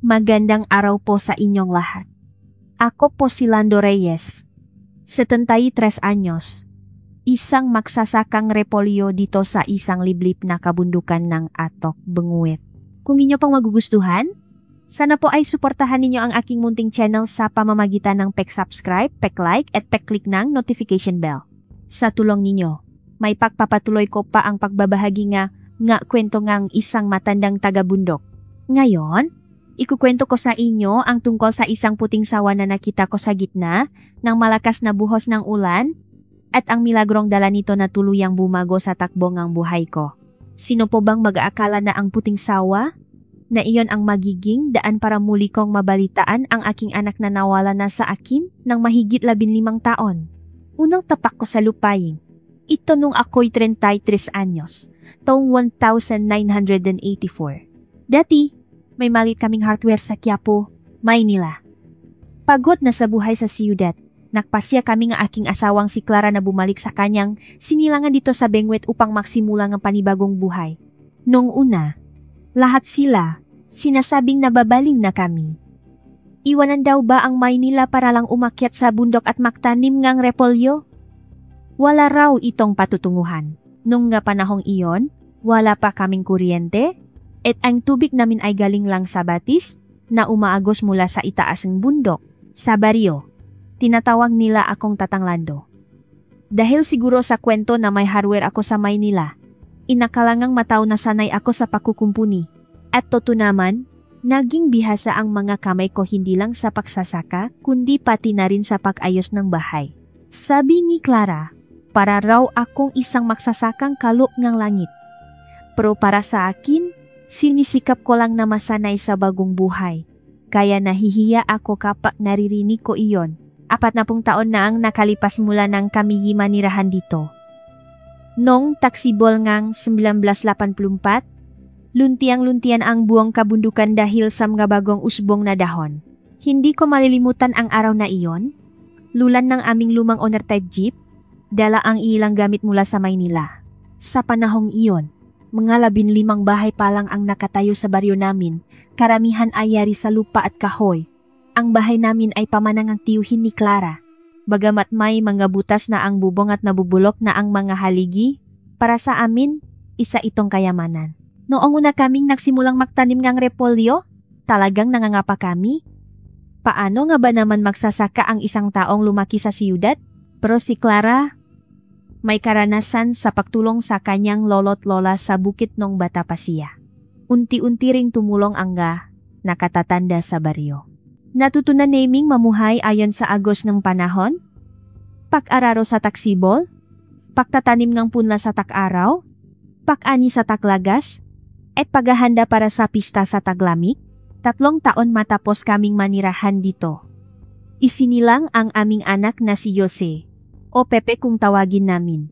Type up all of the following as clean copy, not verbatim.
Magandang araw po sa inyong lahat. Ako po si Lando Reyes, 73 anyos, isang magsasakang repolyo dito sa isang liblib na kabundukan ng Atok, Benguet. Kung inyo pang magugustuhan, sana po ay suportahan ninyo ang aking munting channel sa pamamagitan ng pag-subscribe, pag-like at pag-click ng notification bell. Sa tulong ninyo, may pagpapatuloy ko pa ang pagbabahagi nga kwento ngang isang matandang taga-bundok. Ngayon, ikukwento ko sa inyo ang tungkol sa isang puting sawa na nakita ko sa gitna ng malakas na buhos ng ulan at ang milagrong dala nito na tuluyang bumago sa takbo ng buhay ko. Sino po bang mag-aakala na ang puting sawa? Na iyon ang magiging daan para muli kong mabalitaan ang aking anak na nawala na sa akin ng mahigit 15 taon. Unang tapak ko sa lupain. Ito nung ako'y 33 anyos, taong 1984. Dati, may malit kaming hardware sa Quiapo, Maynila. Pagod na sa buhay sa siyudad, nagpasya kami ng aking asawang si Clara na bumalik sa kanyang sinilangan dito sa Benguet upang magsimula ng panibagong buhay. Noong una, lahat sila sinasabing nababaling na kami. Iwanan daw ba ang Maynila para lang umakyat sa bundok at magtanim ngang repolyo? Wala raw itong patutunguhan. Nung nga panahong iyon, wala pa kaming kuryente, at ang tubig namin ay galing lang sa batis na umaagos mula sa itaasang bundok, sa baryo. Tinatawag nila akong Tatang Lando. Dahil siguro sa kwento na may hardware ako sa Maynila, inakalangang mataw na sanay ako sa pakukumpuni. At totoo naman, naging bihasa ang mga kamay ko hindi lang sa pagsasaka, kundi pati na rin sa pag-ayos ng bahay. Sabi ni Clara, para raw akong isang magsasakang kalok ng langit. Pero para sa akin, sinisikap ko lang na masanay sa bagong buhay. Kaya nahihiya ako kapag naririnig ko iyon. 40 taon na ang nakalipas mula nang kami manirahan dito. Noong taksibol ngang 1984, luntiang-luntian ang buong kabundukan dahil sa mga bagong usbong na dahon. Hindi ko malilimutan ang araw na iyon. Lulan ng aming lumang owner type jeep, dala ang ilang gamit mula sa Maynila. Sa panahong iyon, mga 15 bahay pa lang ang nakatayo sa baryo namin, karamihan ay yari sa lupa at kahoy. Ang bahay namin ay pamanang tiyuhin ni Clara. Bagamat may mga butas na ang bubong at nabubulok na ang mga haligi, para sa amin, isa itong kayamanan. Noong una kaming nagsimulang magtanim ng repolyo, talagang nangangapa kami. Paano nga ba naman magsasaka ang isang taong lumaki sa siyudad? Pero si Clara, may karanasan sa pagtulong sa kanyang lolo't lola sa bukit nung bata pa siya. Unti-unti ring tumulong ang nakatatanda sa baryo. Natutunan naming mamuhay ayon sa agos ng panahon, pag-araro sa taksibol, pagtatanim ng punla sa tak-araw, pag-ani sa taklagas, at paghahanda para sa pista sa taglamig. 3 taon matapos kaming manirahan dito. Isinilang ang aming anak na si Jose, o Pepe kung tawagin namin.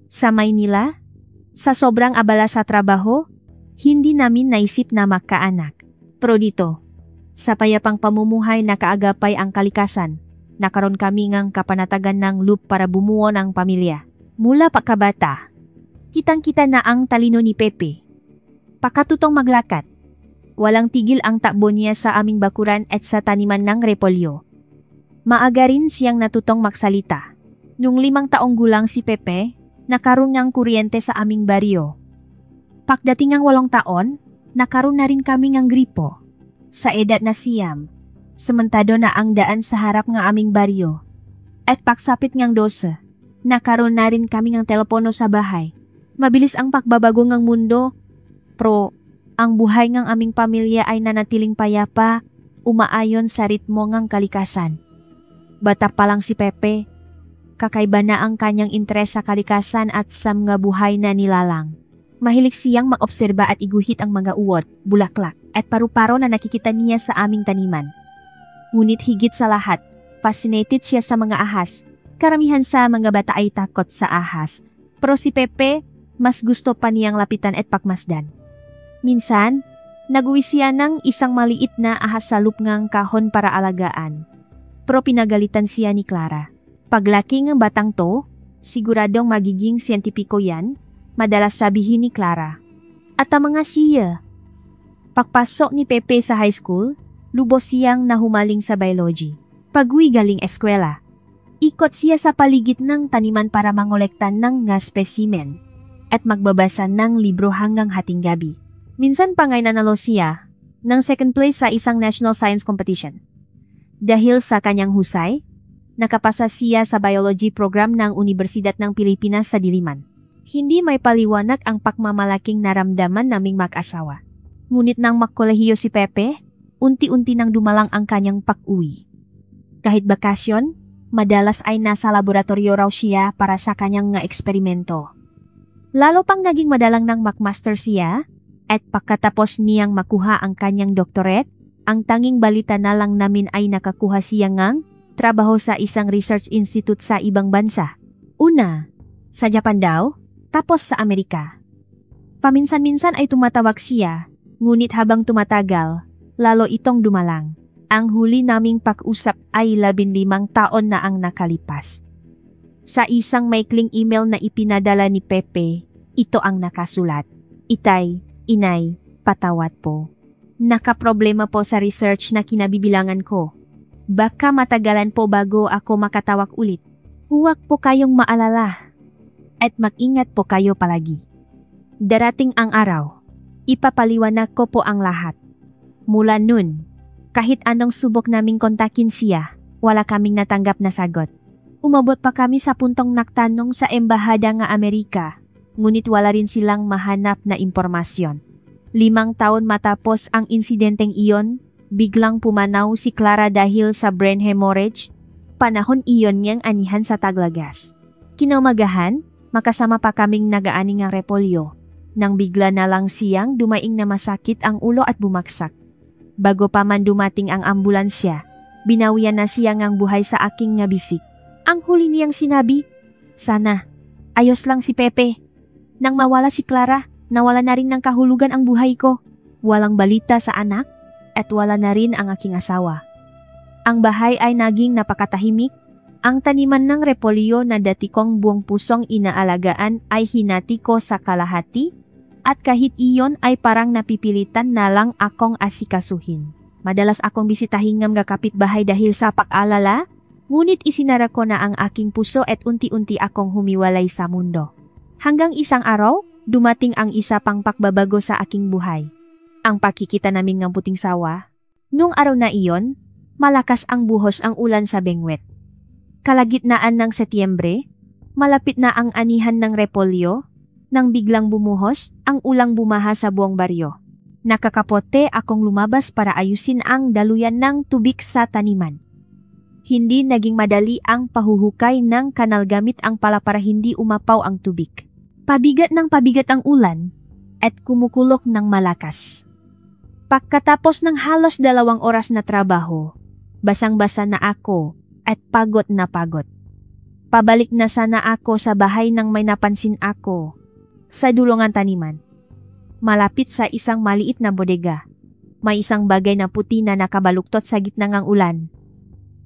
Sa Maynila, sa sobrang abala sa trabaho, hindi namin naisip na magkaanak. Pero dito, sa payapang pamumuhay na kaagapay ang kalikasan, nakaroon kami ngang kapanatagan ng loop para bumuo ng pamilya. Mula pagkabata, kitang-kita na ang talino ni Pepe. Pakatutong maglakad, walang tigil ang takbo niya sa aming bakuran at sa taniman ng repolyo. Maaga rin siyang natutong magsalita. Nung 5 taong gulang si Pepe, nakaroon ng kuryente sa aming baryo. Pagdating ng 8 taon, nakaroon na rin kami ng gripo. Sa edad na siyam, samantado na ang daan sa harap ng aming baryo. At pagsapit ng 12, nakaroon na rin kami ng telepono sa bahay. Mabilis ang pagbabago ng mundo, pero ang buhay ng aming pamilya ay nanatiling payapa, umaayon sa ritmo ng kalikasan. Bata pa lang si Pepe, kakaiba na ang kanyang interes sa kalikasan at sa mga buhay na nilalang. Mahilig siyang maobserba at iguhit ang mga uwot, bulaklak, at paru-paro na nakikita niya sa aming taniman. Ngunit higit sa lahat, fascinated siya sa mga ahas. Karamihan sa mga bata ay takot sa ahas. Pero si Pepe, mas gusto pa niyang lapitan at pakmasdan. Minsan, nag-uwi siya ng isang maliit na ahas sa lupngang kahon para alagaan. Pero pinagalitan siya ni Clara. Paglaki ng batang to, siguradong magiging siyentipiko yan, madalas sabihin ni Clara. At ang mga siya. Pagpasok ni Pepe sa high school, lubos siyang nahumaling sa biology. Pag-uwi galing eskwela, ikot siya sa paligid ng taniman para mangolekta ng nga specimen at magbabasa ng libro hanggang hating gabi. Minsan pa nga'y nanalo siya ng second place sa isang national science competition. Dahil sa kanyang husay, nakapasa siya sa biology program ng Universidad ng Pilipinas sa Diliman. Hindi may paliwanag ang pagmamalaking naramdaman naming mag-asawa. Ngunit nang magkolehiyo si Pepe, unti-unti nang dumalang ang kanyang pag-uwi. Kahit bakasyon, madalas ay nasa laboratorio raw siya para sa kanyang nga eksperimento. Lalo pang naging madalang nang McMaster siya at pagkatapos niyang makuha ang kanyang doctorate, ang tanging balita na lang namin ay nakakuha siya ngang trabaho sa isang research institute sa ibang bansa. Una, sa Japan daw, tapos sa Amerika. Paminsan-minsan ay tumatawag siya, ngunit habang tumatagal, lalo itong dumalang. Ang huli naming pag-usap ay 15 taon na ang nakalipas. Sa isang maikling email na ipinadala ni Pepe, ito ang nakasulat. Itay, inay, patawad po. Nakaproblema po sa research na kinabibilangan ko. Baka matagalan po bago ako makatawag ulit. Huwag po kayong maalala. At mag-ingat po kayo palagi. Darating ang araw. Ipapaliwanag ko po ang lahat. Mula nun, kahit anong subok naming kontakin siya, wala kaming natanggap na sagot. Umabot pa kami sa puntong nagtanong sa embahada ng Amerika, ngunit wala rin silang mahanap na impormasyon. 5 taon matapos ang insidenteng iyon, biglang pumanaw si Clara dahil sa brain hemorrhage. Panahon iyon niyang anihan sa Taglagas. Kinaumagahan, makasama pa kaming nagaaning ang repolyo, nang bigla na lang siyang dumaing na masakit ang ulo at bumagsak. Bago pa man dumating ang ambulansya, binawian na siya ngang buhay sa aking nga bisik. Ang huli niyang sinabi, sana, ayos lang si Pepe. Nang mawala si Clara, nawala na rin ng kahulugan ang buhay ko. Walang balita sa anak at wala na rin ang aking asawa. Ang bahay ay naging napakatahimik. Ang taniman ng repolyo na dati kong buong pusong inaalagaan ay hinati ko sa kalahati. At kahit iyon ay parang napipilitan na lang akong asikasuhin. Madalas akong bisitahin ng kapitbahay dahil sa pag-alala, ngunit isinara ko na ang aking puso at unti-unti akong humiwalay sa mundo. Hanggang isang araw, dumating ang isa pang pagbabago sa aking buhay. Ang pakikita namin ng puting sawa. Nung araw na iyon, malakas ang buhos ang ulan sa Benguet. Kalagitnaan ng Setyembre, malapit na ang anihan ng repolyo, nang biglang bumuhos, ang ulang bumaha sa buong baryo. Nakakapote akong lumabas para ayusin ang daluyan ng tubig sa taniman. Hindi naging madali ang pahuhukay ng kanal gamit ang pala para hindi umapaw ang tubig. Pabigat ng pabigat ang ulan at kumukulok ng malakas. Pagkatapos ng halos 2 oras na trabaho, basang-basa na ako at pagod na pagod. Pabalik na sana ako sa bahay nang may napansin ako. Sa dulungan taniman, malapit sa isang maliit na bodega, may isang bagay na puti na nakabaluktot sa gitna ng ulan.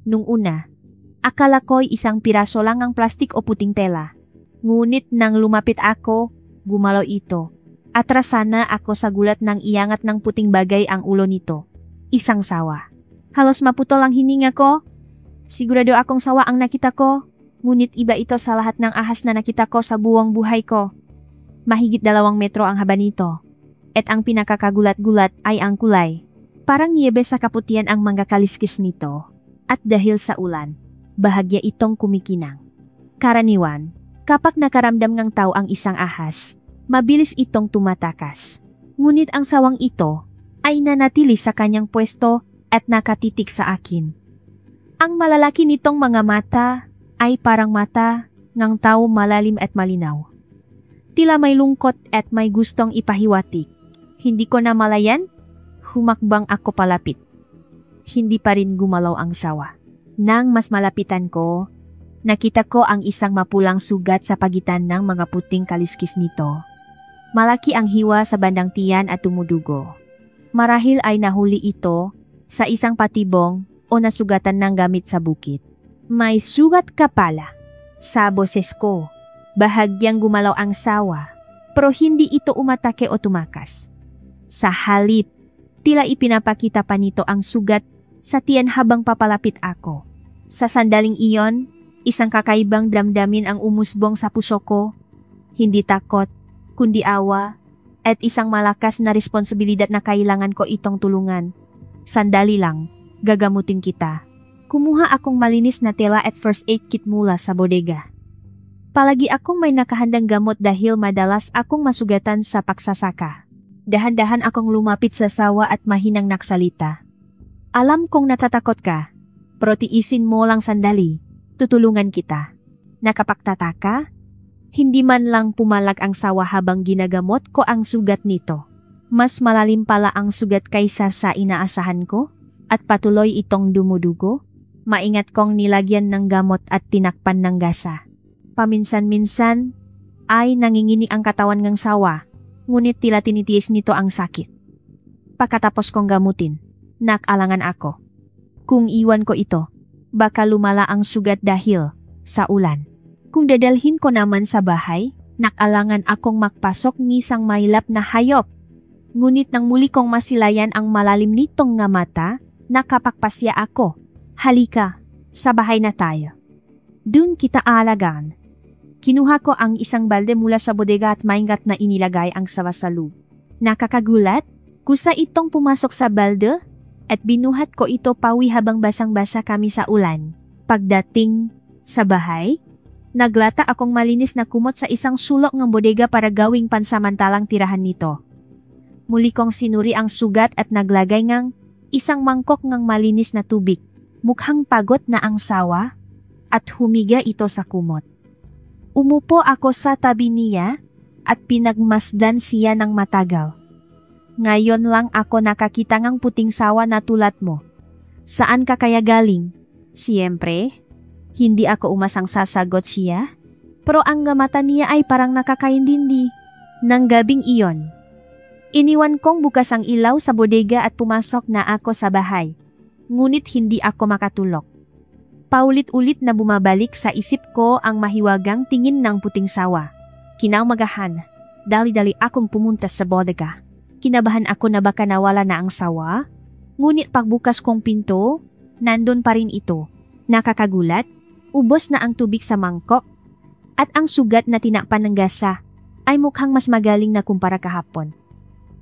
Nung una, akala ko'y isang piraso lang ang plastik o puting tela. Ngunit nang lumapit ako, gumalaw ito. Atras sana ako sa gulat nang iangat ng puting bagay ang ulo nito. Isang sawa. Halos maputol ang hininga ko. Sigurado akong sawa ang nakita ko, ngunit iba ito sa lahat ng ahas na nakita ko sa buong buhay ko. Mahigit 2 metro ang haba nito. At ang pinakakagulat-gulat ay ang kulay. Parang niyebe sa kaputian ang mga kaliskis nito. At dahil sa ulan, bahagya itong kumikinang. Karaniwan, kapag nakaramdam ng tao ang isang ahas, mabilis itong tumatakas. Ngunit ang sawang ito ay nanatili sa kanyang pwesto at nakatitik sa akin. Ang malalaki nitong mga mata ay parang mata ng tao, malalim at malinaw. Tila may lungkot at may gustong ipahiwatig. Hindi ko na malayan, humakbang ako palapit. Hindi pa rin gumalaw ang sawa. Nang mas malapitan ko, nakita ko ang isang mapulang sugat sa pagitan ng mga puting kaliskis nito. Malaki ang hiwa sa bandang tiyan at tumudugo. Marahil ay nahuli ito sa isang patibong o nasugatan ng gamit sa bukid. May sugat ka pala, sa boses ko. Bahagyang gumalaw ang sawa, pero hindi ito umatake o tumakas. Sa halip, Tila ipinapakita pa nito ang sugat sa tiyan habang papalapit ako. Sa sandaling iyon, isang kakaibang damdamin ang umusbong sa puso ko. Hindi takot, kundi awa, at isang malakas na responsibilidad na kailangan ko itong tulungan. Sandali lang, gagamutin kita. Kumuha akong malinis na tela at first aid kit mula sa bodega. Palagi akong may nakahandang gamot dahil madalas akong masugatan sa pagsasaka. Dahan-dahan akong lumapit sa sawa at mahinang nagsalita. Alam kong natatakot ka, pero tiisin mo lang sandali. Tutulungan kita. Nakapagtataka? Hindi man lang pumalag ang sawa habang ginagamot ko ang sugat nito. Mas malalim pala ang sugat kaysa sa inaasahan ko at patuloy itong dumudugo. Maingat kong nilagyan ng gamot at tinakpan ng gasa. Paminsan-minsan ay nangingini ang katawan ng sawa. Ngunit tila tinitiis nito ang sakit. Pagkatapos kong gamutin, nakalangan ako. Kung iwan ko ito, baka lumala ang sugat dahil sa ulan. Kung dadalhin ko naman sa bahay, nakalangan akong makpasok ng isang mailap na hayop. Ngunit nang muli kong masilayan ang malalim nitong nga mata, nakapagpasya ako. Halika, sa bahay na tayo. Dun kita alagaan. Kinuha ko ang isang balde mula sa bodega at maingat na inilagay ang sawa sa loob. Nakakagulat, kusa itong pumasok sa balde at binuhat ko ito pawi habang basang-basa kami sa ulan. Pagdating sa bahay, naglata akong malinis na kumot sa isang sulok ng bodega para gawing pansamantalang tirahan nito. Muli kong sinuri ang sugat at naglagay ng isang mangkok ng malinis na tubig. Mukhang pagod na ang sawa at humiga ito sa kumot. Umupo ako sa tabi niya at pinagmasdan siya ng matagal. Ngayon lang ako nakakita ng puting sawa na tulad mo. Saan ka kaya galing? Siyempre, hindi ako umasang sasagot siya. Pero ang mata niya ay parang nakakaintindi. Nang gabing iyon, iniwan kong bukas ang ilaw sa bodega at pumasok na ako sa bahay. Ngunit hindi ako makatulog. Paulit-ulit na bumabalik sa isip ko ang mahiwagang tingin ng puting sawa. Kinaumagahan, dali-dali akong pumunta sa bodega. Kinabahan ako na baka nawala na ang sawa. Ngunit pagbukas kong pinto, nandun pa rin ito. Nakakagulat, ubos na ang tubig sa mangkok at ang sugat na tinakpan ng gasa ay mukhang mas magaling na kumpara kahapon.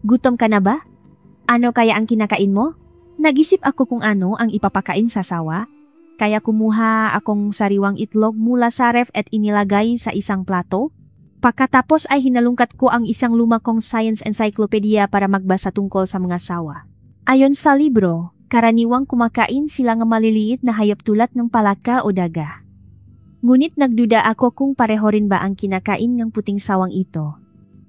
Gutom ka na ba? Ano kaya ang kinakain mo? Nag-isip ako kung ano ang ipapakain sa sawa. Kaya kumuha akong sariwang itlog mula sa ref at inilagay sa isang plato. Pagkatapos ay hinalungkat ko ang isang luma kong science encyclopedia para magbasa tungkol sa mga sawa. Ayon sa libro, karaniwang kumakain sila ng maliliit na hayop tulad ng palaka o daga. Ngunit nagduda ako kung pareho rin ba ang kinakain ng puting sawang ito.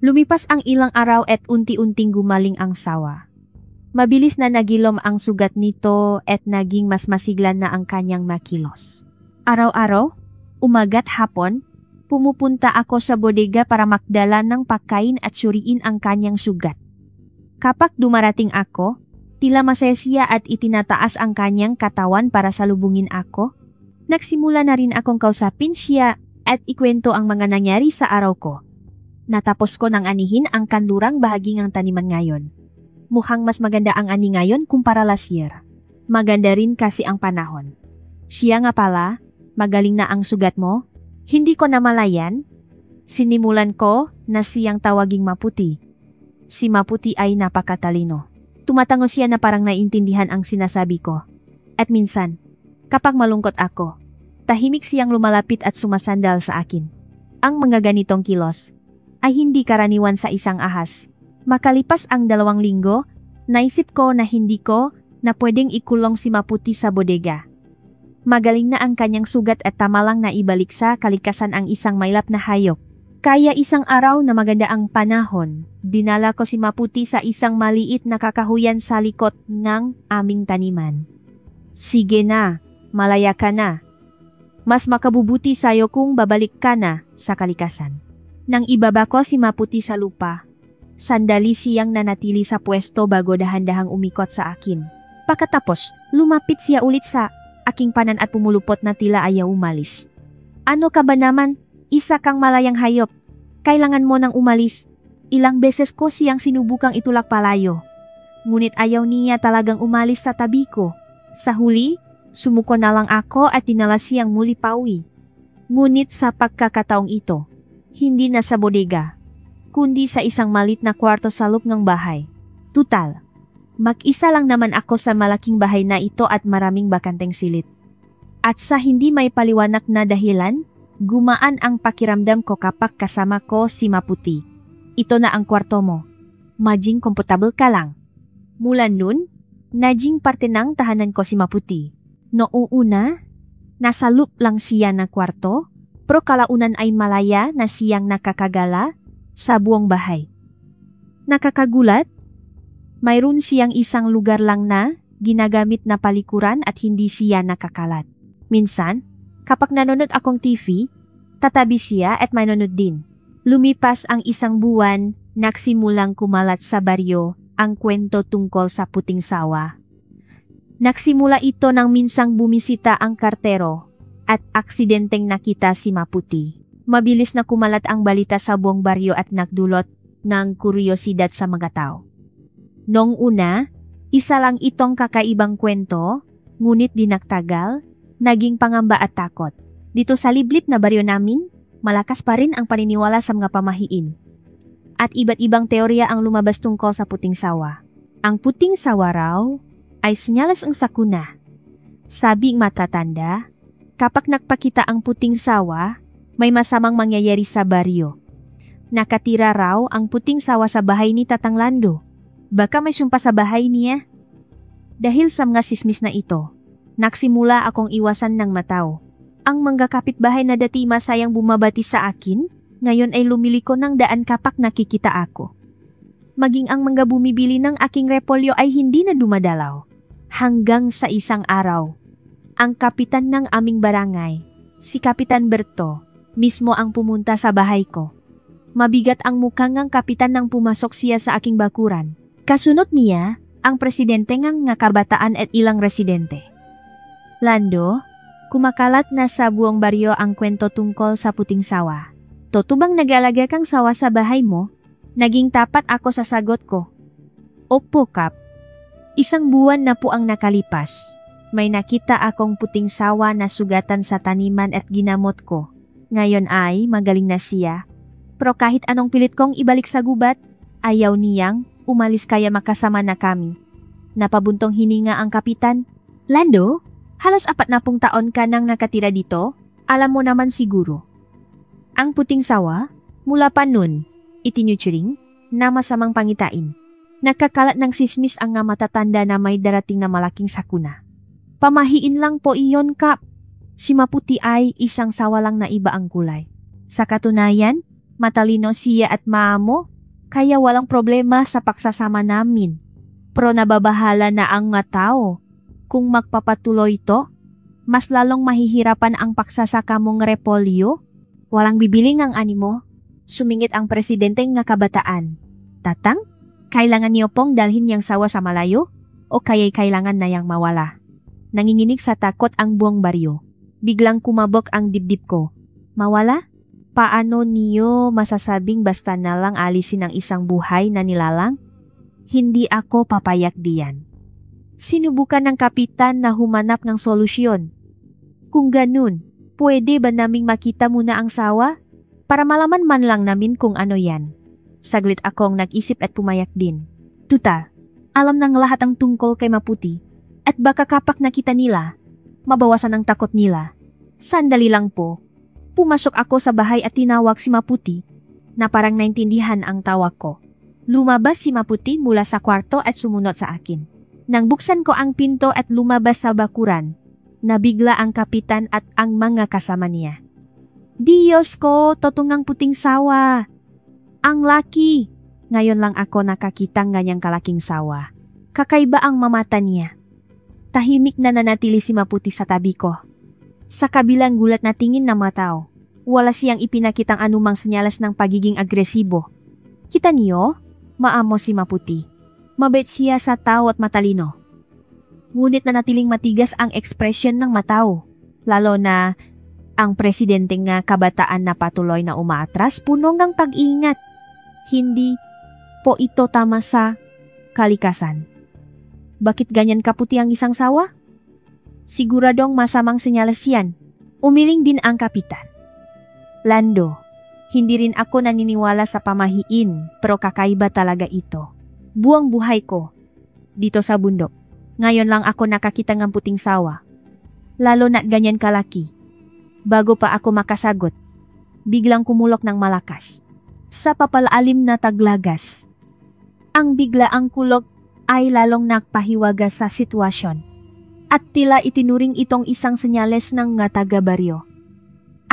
Lumipas ang ilang araw at unti-unting gumaling ang sawa. Mabilis na nagilom ang sugat nito at naging mas masigla na ang kanyang makilos. Araw-araw, umaga't hapon, pumupunta ako sa bodega para magdala ng pagkain at suriin ang kanyang sugat. Kapag dumarating ako, tila masaya siya at itinataas ang kanyang katawan para salubungin ako. Nagsimula na rin akong kausapin siya at ikwento ang mga nangyari sa araw ko. Natapos ko ng anihin ang kanlurang bahagi ng taniman ngayon. Mukhang mas maganda ang ani ngayon kumpara last year. Maganda rin kasi ang panahon. Siya nga pala, magaling na ang sugat mo. Hindi ko namalayan. Sinimulan ko na siyang tawaging Maputi. Si Maputi ay napakatalino. Tumatango siya na parang naiintindihan ang sinasabi ko. At minsan, kapag malungkot ako, tahimik siyang lumalapit at sumasandal sa akin. Ang mga ganitong kilos ay hindi karaniwan sa isang ahas. Makalipas ang 2 linggo, naisip ko na hindi ko na pwedeng ikulong si Maputi sa bodega. Magaling na ang kanyang sugat at tama lang na ibalik sa kalikasan ang isang mailap na hayop. Kaya isang araw na maganda ang panahon, dinala ko si Maputi sa isang maliit na kakahuyan sa likod ng aming taniman. Sige na, malaya ka na. Mas makabubuti sa'yo kung babalik ka na sa kalikasan. Nang ibaba ko si Maputi sa lupa, sandali siyang nanatili sa pwesto bago dahan-dahang umikot sa akin. Pagkatapos, lumapit siya ulit sa aking panan at pumulupot na tila ayaw umalis. Ano ka ba naman? Isa kang malayang hayop. Kailangan mo nang umalis. Ilang beses ko siyang sinubukang itulak palayo. Ngunit ayaw niya talagang umalis sa tabi ko. Sa huli, sumuko na lang ako at dinala siyang muli pauwi. Ngunit sa pagkakataong ito, hindi na sa bodega, kundi sa isang malit na kwarto sa loob ng bahay. Tutal, mag-isa lang naman ako sa malaking bahay na ito at maraming bakanteng silid. At sa hindi may paliwanag na dahilan, gumaan ang pakiramdam ko kapag kasama ko si Maputi. Ito na ang kwarto mo. Maging komportable ka lang. Mula nun, naging parte ng tahanan ko si Maputi. Noong una, nasa loop lang siya na kwarto, pero kalaunan ay malaya na siyang nakakagala sa buong bahay. Nakakagulat, mayroon siyang isang lugar lang na ginagamit na palikuran at hindi siya nakakalat. Minsan, kapag nanonood akong TV, tatabi siya at manonood din. Lumipas ang isang buwan, nagsimulang kumalat sa baryo ang kwento tungkol sa puting sawa. Nagsimula ito nang minsang bumisita ang kartero at aksidenteng nakita si Maputi. Mabilis na kumalat ang balita sa buong baryo at nagdulot ng kuryosidad sa mga tao. Noong una, isa lang itong kakaibang kwento, ngunit di nagtagal, naging pangamba at takot. Dito sa liblib na baryo namin, malakas pa rin ang paniniwala sa mga pamahiin. At iba't ibang teorya ang lumabas tungkol sa puting sawa. Ang puting sawa raw ay senyalas ang sakuna. Sabi ng matatanda, kapag nagpakita ang puting sawa, may masamang mangyayari sa baryo. Nakatira raw ang puting sawa sa bahay ni Tatang Lando. Baka may sumpa sa bahay niya. Dahil sa mga sismis na ito, nagsimula akong iwasan ng mataw. Ang mga kapitbahay na dati masayang bumabati sa akin, ngayon ay lumiliko ng daan kapag nakikita ako. Maging ang mga bumibili ng aking repolyo ay hindi na dumadalaw. Hanggang sa isang araw, ang kapitan ng aming barangay, si Kapitan Berto, mismo ang pumunta sa bahay ko. Mabigat ang mukha ng kapitan nang pumasok siya sa aking bakuran. Kasunod niya, ang presidente ng kabataan at ilang residente. Lando, kumakalat na sa buong baryo ang kwento tungkol sa puting sawa. Totoo bang nag-alaga kang sawa sa bahay mo? Naging tapat ako sa sagot ko. Opo, Kap. Isang buwan na po ang nakalipas. May nakita akong puting sawa na sugatan sa taniman at ginamot ko. Ngayon ay magaling na siya. Pero kahit anong pilit kong ibalik sa gubat, ayaw niyang umalis kaya makasama na kami. Napabuntong hininga ang kapitan. Lando, halos 40 taon ka nang nakatira dito? Alam mo naman siguro. Ang puting sawa, mula pa nun, itinuturing na masamang pangitain. Nakakalat ng sismis ang nga matatanda na may darating na malaking sakuna. Pamahiin lang po iyon, Kap. Si Maputi ay isang sawa lang na iba ang kulay. Sa katunayan, matalino siya at maamo, kaya walang problema sa pagsasama namin. Pero nababahala na ang nga tao. Kung magpapatuloy ito, mas lalong mahihirapan ang pagsasaka mong repolyo. Walang bibiling ang animo. Sumingit ang presidente nga kabataan. Tatang, kailangan niyo pong dalhin yang sawa sa malayo o kaya'y kailangan na yang mawala. Nanginginig sa takot ang buong baryo. Biglang kumabog ang dibdib ko. Mawala? Paano niyo masasabing basta na lang alisin ang isang buhay na nilalang? Hindi ako papayak diyan. Sinubukan ng kapitan na humanap ng solusyon. Kung ganun, pwede ba naming makita muna ang sawa? Para malaman man lang namin kung ano yan. Saglit akong nag-isip at pumayak din. Tuta, alam ng lahat ang tungkol kay Maputi at baka kapak nakita nila, mabawasan ang takot nila. Sandali lang po. Pumasok ako sa bahay at tinawag si Maputi na parang naintindihan ang tawag ko. Lumabas si Maputi mula sa kwarto at sumunod sa akin. Nang buksan ko ang pinto at lumabas sa bakuran, nabigla ang kapitan at ang mga kasama niya. Diyos ko, totungang puting sawa. Ang laki. Ngayon lang ako nakakitang ganyang kalaking sawa. Kakaiba ang mamata niya. Tahimik na nanatili si Maputi sa tabi ko. Sa kabilang gulat na tingin ng mga tao, wala siyang ipinakitang anumang senyalas ng pagiging agresibo. Kita niyo, maamo si Maputi. Mabait siya sa tao at matalino. Ngunit nanatiling matigas ang ekspresyon ng matao, lalo na ang presidente nga kabataan na patuloy na umaatras puno ngang pag-iingat. Hindi po ito tama sa kalikasan. Bakit ganyan kaputi ang isang sawa? Siguradong masamang senyales yan. Umiling din ang kapitan. Lando, hindi rin ako naniniwala sa pamahiin pero kakaiba talaga ito. Buong buhay ko, dito sa bundok. Ngayon lang ako nakakita ng puting sawa. Lalo na ganyan kalaki. Bago pa ako makasagot, biglang kumulok ng malakas. Sa papalaalim na taglagas. Ang biglaang kulok ay lalong nagpahiwaga sa sitwasyon. At tila itinuring itong isang senyales ng nga taga-baryo.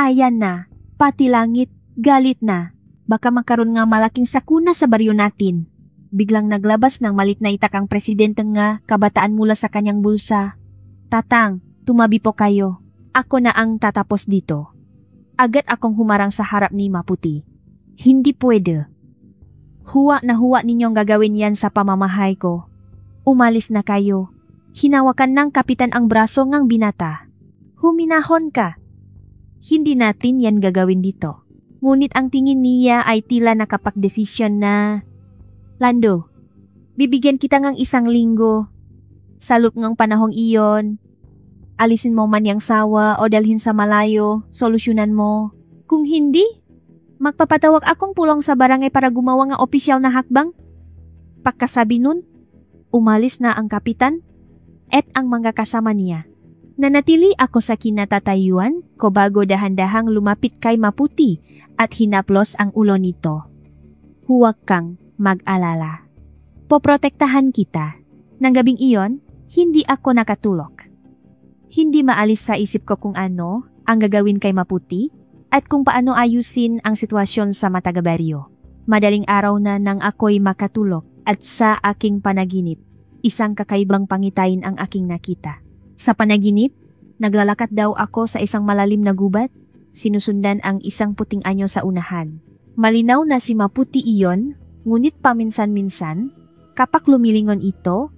Ayan na, pati langit, galit na. Baka makaroon nga malaking sakuna sa baryo natin. Biglang naglabas ng malit na itak ang presidente nga kabataan mula sa kanyang bulsa. Tatang, tumabi po kayo. Ako na ang tatapos dito. Agad akong humarang sa harap ni Maputi. Hindi pwede. Huwa na huwa ninyong gagawin yan sa pamamahay ko. Umalis na kayo. Hinawakan ng kapitan ang braso ngang binata. Huminahon ka. Hindi natin yan gagawin dito. Ngunit ang tingin niya ay tila nakapagdesisyon na, Lando, bibigyan kita ng 1 linggo. Sa loop ng panahong iyon, alisin mo man yang sawa o dalhin sa malayo, solusyonan mo. Kung hindi, magpapatawag akong pulong sa barangay para gumawa ng opisyal na hakbang. Pagkasabi nun, umalis na ang kapitan at ang mga kasama niya. Nanatili ako sa kinatatayuan ko bago dahan-dahang lumapit kay Maputi at hinaplos ang ulo nito. Huwag kang mag-alala. Poprotektahan kita. Nang gabing iyon, hindi ako nakatulog. Hindi maalis sa isip ko kung ano ang gagawin kay Maputi at kung paano ayusin ang sitwasyon sa Matagabaryo. Madaling araw na nang ako'y makatulog at sa aking panaginip, isang kakaibang pangitain ang aking nakita. Sa panaginip, naglalakat daw ako sa isang malalim na gubat, sinusundan ang isang puting anyo sa unahan. Malinaw na si Maputi iyon, ngunit paminsan-minsan, kapag lumilingon ito,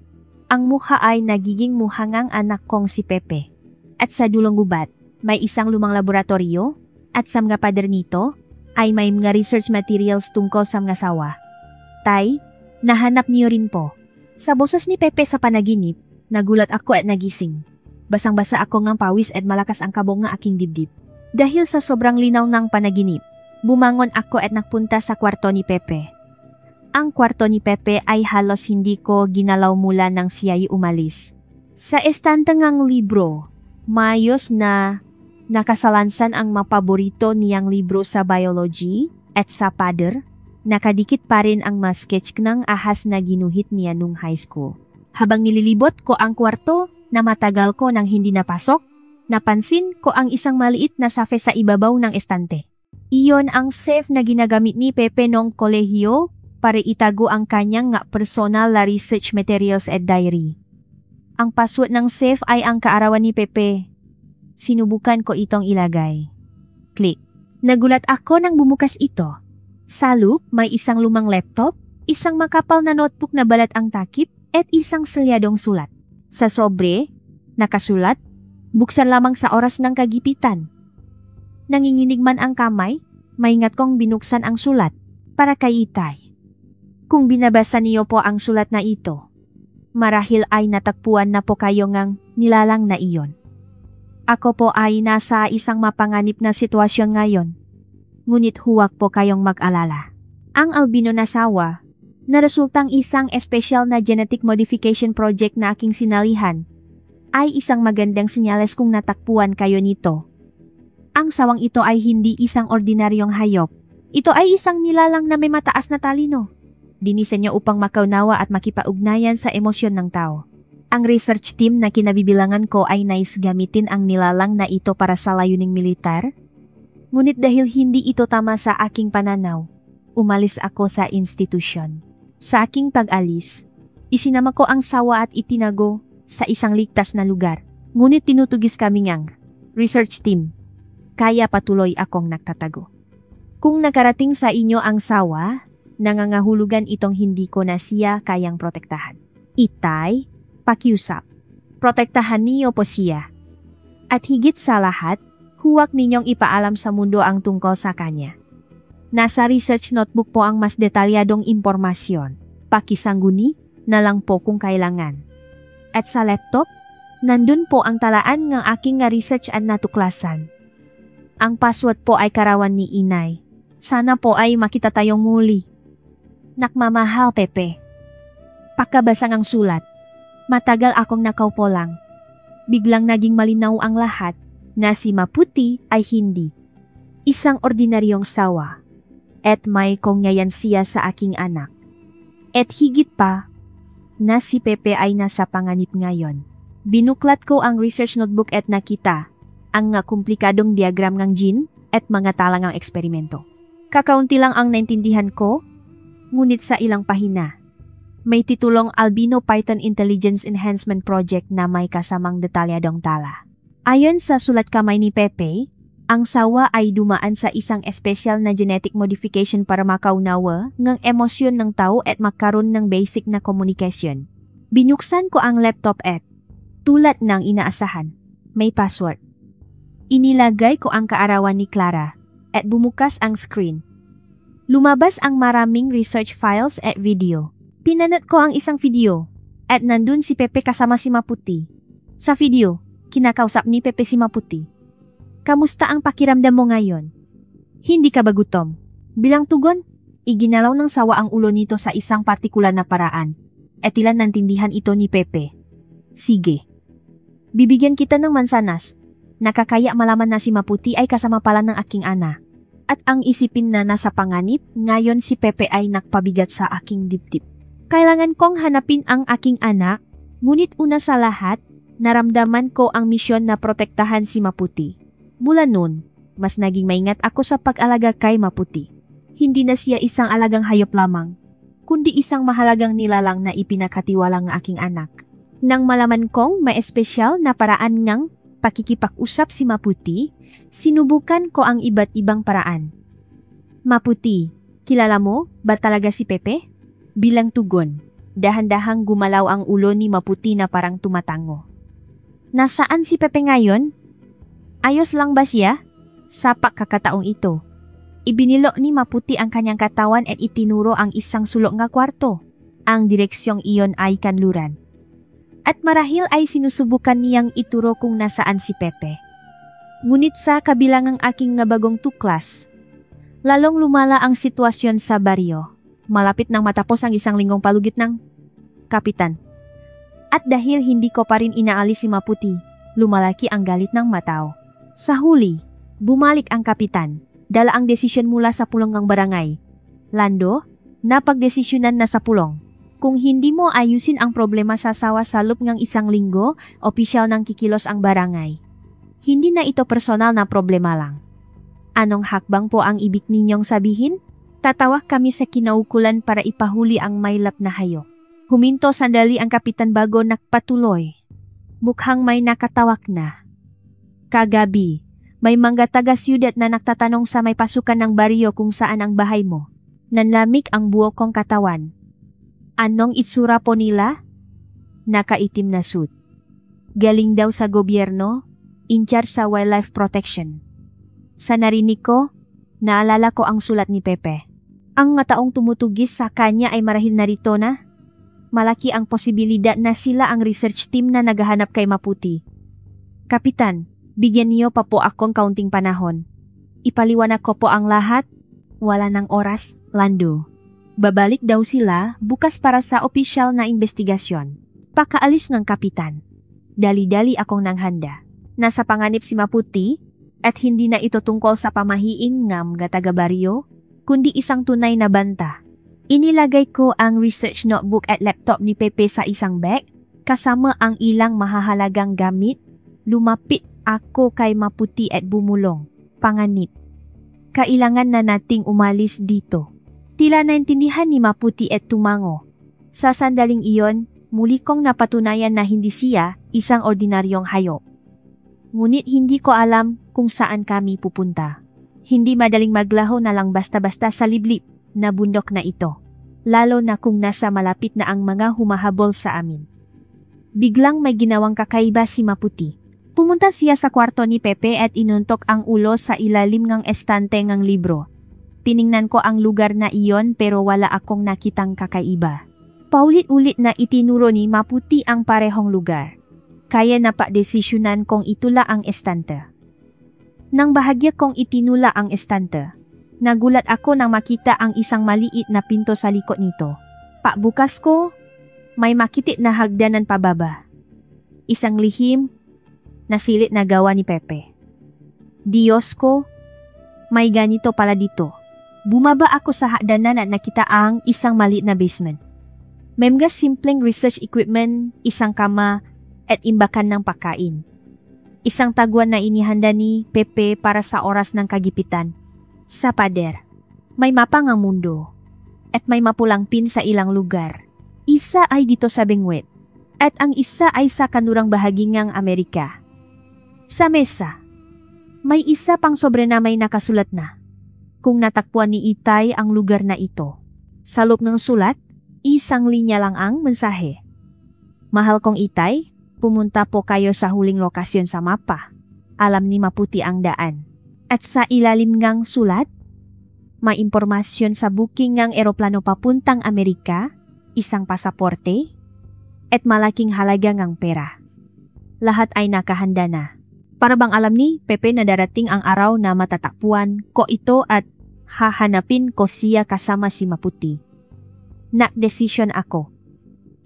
ang mukha ay nagiging muhangang anak kong si Pepe. At sa dulong gubat, may isang lumang laboratorio at sa mga pader nito ay may mga research materials tungkol sa mga sawa. Tay, nahanap niyo rin po. Sa boses ni Pepe sa panaginip, nagulat ako at nagising. Basang-basa ako ng pawis at malakas ang kabog ng aking dibdib. Dahil sa sobrang linaw ng panaginip, bumangon ako at nagpunta sa kwarto ni Pepe. Ang kwarto ni Pepe ay halos hindi ko ginalaw mula nang siya'y umalis. Sa estante ngang libro, mayos na nakasalansan ang mapaborito niyang libro sa biology at sa pader, nakadikit pa rin ang mga sketch ng ahas na ginuhit niya nung high school. Habang nililibot ko ang kwarto na matagal ko nang hindi napasok, napansin ko ang isang maliit na safe sa ibabaw ng estante. Iyon ang safe na ginagamit ni Pepe nung kolehiyo para itago ang kanyang personal na research materials at diary. Ang password ng safe ay ang kaarawan ni Pepe. Sinubukan ko itong ilagay. Click. Nagulat ako nang bumukas ito. Sa loob, may isang lumang laptop, isang makapal na notebook na balat ang takip, at isang selyadong sulat. Sa sobre, nakasulat, buksan lamang sa oras ng kagipitan. Nanginginig man ang kamay, maingat kong binuksan ang sulat para kay Itay. Kung binabasa niyo po ang sulat na ito, marahil ay natagpuan na po kayo ngang nilalang na iyon. Ako po ay nasa isang mapanganib na sitwasyon ngayon, ngunit huwag po kayong mag-alala. Ang albino na sawa, na resultang isang espesyal na genetic modification project na aking sinalihan, ay isang magandang senyales kung natakpuan kayo nito. Ang sawang ito ay hindi isang ordinaryong hayop. Ito ay isang nilalang na may mataas na talino. Dinisenyo upang makaunawa at makipaugnayan sa emosyon ng tao. Ang research team na kinabibilangan ko ay nais gamitin ang nilalang na ito para sa layuning militar. Ngunit dahil hindi ito tama sa aking pananaw, umalis ako sa institusyon. Sa aking pag-alis, isinama ko ang sawa at itinago sa isang ligtas na lugar. Ngunit tinutugis kami ngang research team, kaya patuloy akong nagtatago. Kung nakarating sa inyo ang sawa, nangangahulugan itong hindi ko na siya kayang protektahan. Itay, pakiusap, protektahan niyo po siya. At higit sa lahat, huwag ninyong ipaalam sa mundo ang tungkol sa kanya. Nasa research notebook po ang mas detalyadong impormasyon. Pakisangguni na lang po kung kailangan. at sa laptop, nandun po ang talaan ng aking nga research at natuklasan. Ang password po ay karawan ni inay. Sana po ay makita tayong muli. Nakmamahal, Pepe. Pakabasang ang sulat. Matagal akong nakaupo lang. Biglang naging malinaw ang lahat na si Maputi ay hindi isang ordinaryong sawa at may kongyayan siya sa aking anak. At higit pa, na si Pepe ay nasa panganib ngayon. Binuklat ko ang research notebook at nakita ang nga komplikadong diagram ng gene at mga talangang eksperimento. Kakaunti lang ang naintindihan ko, ngunit sa ilang pahina. May titulong Albino Python Intelligence Enhancement Project na may kasamang detalyadong tala. Ayon sa sulat kamay ni Pepe, ang sawa ay dumaan sa isang espesyal na genetic modification para makaunawa ng emosyon ng tao at magkaroon ng basic na komunikasyon. Binuksan ko ang laptop at, tulad ng inaasahan, may password. Inilagay ko ang kaarawan ni Clara at bumukas ang screen. Lumabas ang maraming research files at video. Pinanot ko ang isang video at nandun si Pepe kasama si Maputi. Sa video, kinakausap ni Pepe si Maputi. Kamusta ang pakiramdam mo ngayon? Hindi ka ba gutom? Bilang tugon, iginalaw ng sawa ang ulo nito sa isang partikular na paraan at tila nantindihan ito ni Pepe. Sige. Bibigyan kita ng mansanas. Nakakaya malaman na si Maputi ay kasama pala ng aking ana. At ang isipin na nasa panganib, ngayon si Pepe ay nakpabigat sa aking dibdib. Kailangan kong hanapin ang aking anak, ngunit una sa lahat, naramdaman ko ang misyon na protektahan si Maputi. Mula noon, mas naging maingat ako sa pag-alaga kay Maputi. Hindi na siya isang alagang hayop lamang, kundi isang mahalagang nilalang na ipinakatiwala ng aking anak. Nang malaman kong may espesyal na paraan ng pakikipag-usap si Maputi, sinubukan ko ang iba't ibang paraan. Maputi, kilala mo ba talaga si Pepe? Bilang tugon, dahan-dahang gumalaw ang ulo ni Maputi na parang tumatango. Nasaan si Pepe ngayon? Ayos lang ba siya? Sa pagkakataong ito, ibinilo ni Maputi ang kanyang katawan at itinuro ang isang sulok nga kwarto. Ang direksyong iyon ay kanluran. At marahil ay sinusubukan niyang ituro kung nasaan si Pepe. Ngunit sa kabilang ng aking nga bagong tuklas, lalong lumala ang sitwasyon sa baryo. Malapit nang matapos ang isang linggong palugit ng kapitan. At dahil hindi ko pa rin inaalis si Maputi, lumalaki ang galit ng matao. Sa huli, bumalik ang kapitan. Dala ang desisyon mula sa pulong ng barangay. Lando, napagdesisyonan na sa pulong. Kung hindi mo ayusin ang problema sa sawa sa loob ng isang linggo, opisyal ng kikilos ang barangay. Hindi na ito personal na problema lang. Anong hakbang po ang ibig ninyong sabihin? Tatawag kami sa kinaukulan para ipahuli ang maylap na hayop. Huminto sandali ang kapitan bago nagpatuloy. Mukhang may nakatawag na. Kagabi, may mga taga-siyudad na nagtatanong sa may pasukan ng baryo kung saan ang bahay mo. Nanlamig ang buhok kong katawan. Anong itsura po nila? Nakaitim na suit. Galing daw sa gobyerno, in charge sa wildlife protection. Sa narinig ko, naalala ko ang sulat ni Pepe. Ang nga taong tumutugis sa kanya ay marahil narito na. Malaki ang posibilidad na sila ang research team na naghahanap kay Maputi. Kapitan, bigyan niyo pa po akong kaunting panahon. Ipaliwanag ko po ang lahat. Wala ng oras, Lando. Babalik daw sila bukas para sa opisyal na investigasyon. Pakaalis ng kapitan. Dali-dali akong nanghanda. Nasa panganib si Maputi at hindi na ito tungkol sa pamahiin ng taga-baryo, kundi isang tunay na banta. Inilagay ko ang research notebook at laptop ni Pepe sa isang bag, kasama ang ilang mahahalagang gamit. Lumapit ako kay Maputi at bumulong. Panganib. Kailangan na nating umalis dito. Tila naintindihan ni Maputi at tumango. Sa sandaling iyon, muli kong napatunayan na hindi siya isang ordinaryong hayop. Ngunit hindi ko alam kung saan kami pupunta. Hindi madaling maglaho na lang basta-basta sa liblib na bundok na ito, lalo na kung nasa malapit na ang mga humahabol sa amin. Biglang may ginawang kakaiba si Maputi. Pumunta siya sa kwarto ni Pepe at inuntok ang ulo sa ilalim ng estante ng libro. Tiningnan ko ang lugar na iyon pero wala akong nakitang kakaiba. Paulit-ulit na itinuro ni Maputi ang parehong lugar. Kaya napadesisyonan kong itula ang estante. Nang bahagya kong itinula ang estante, nagulat ako nang makita ang isang maliit na pinto sa likod nito. Pagbukas ko, may makitit na hagdanan pababa. Isang lihim na silit na gawa ni Pepe. Diyos ko, may ganito pala dito. Bumaba ako sa hagdanan at nakita ang isang maliit na basement. May mga simpleng research equipment, isang kama, at imbakan ng pagkain. Isang tagwan na inihanda ni Pepe para sa oras ng kagipitan. Sa pader, may mapa ng mundo at may mapulang pin sa ilang lugar. Isa ay dito sa Benguet at ang isa ay sa kanurang bahagi ng Amerika. Sa mesa, may isa pang sobre na may nakasulat na. Kung natakpuan ni Itay ang lugar na ito. Sa loob ng sulat, isang linya lang ang mensahe. Mahal kong Itay, pumunta po kayo sa huling lokasyon sa mapa. Alam ni Maputi ang daan. At sa ilalim ngang sulat, may impormasyon sa booking ng eroplano papuntang Amerika, isang pasaporte, at malaking halaga ng pera. Lahat ay nakahanda na. Para bang alam ni Pepe na darating ang araw na matatakpuan ko ito at hahanapin ko siya kasama si Maputi. Nag-desisyon ako.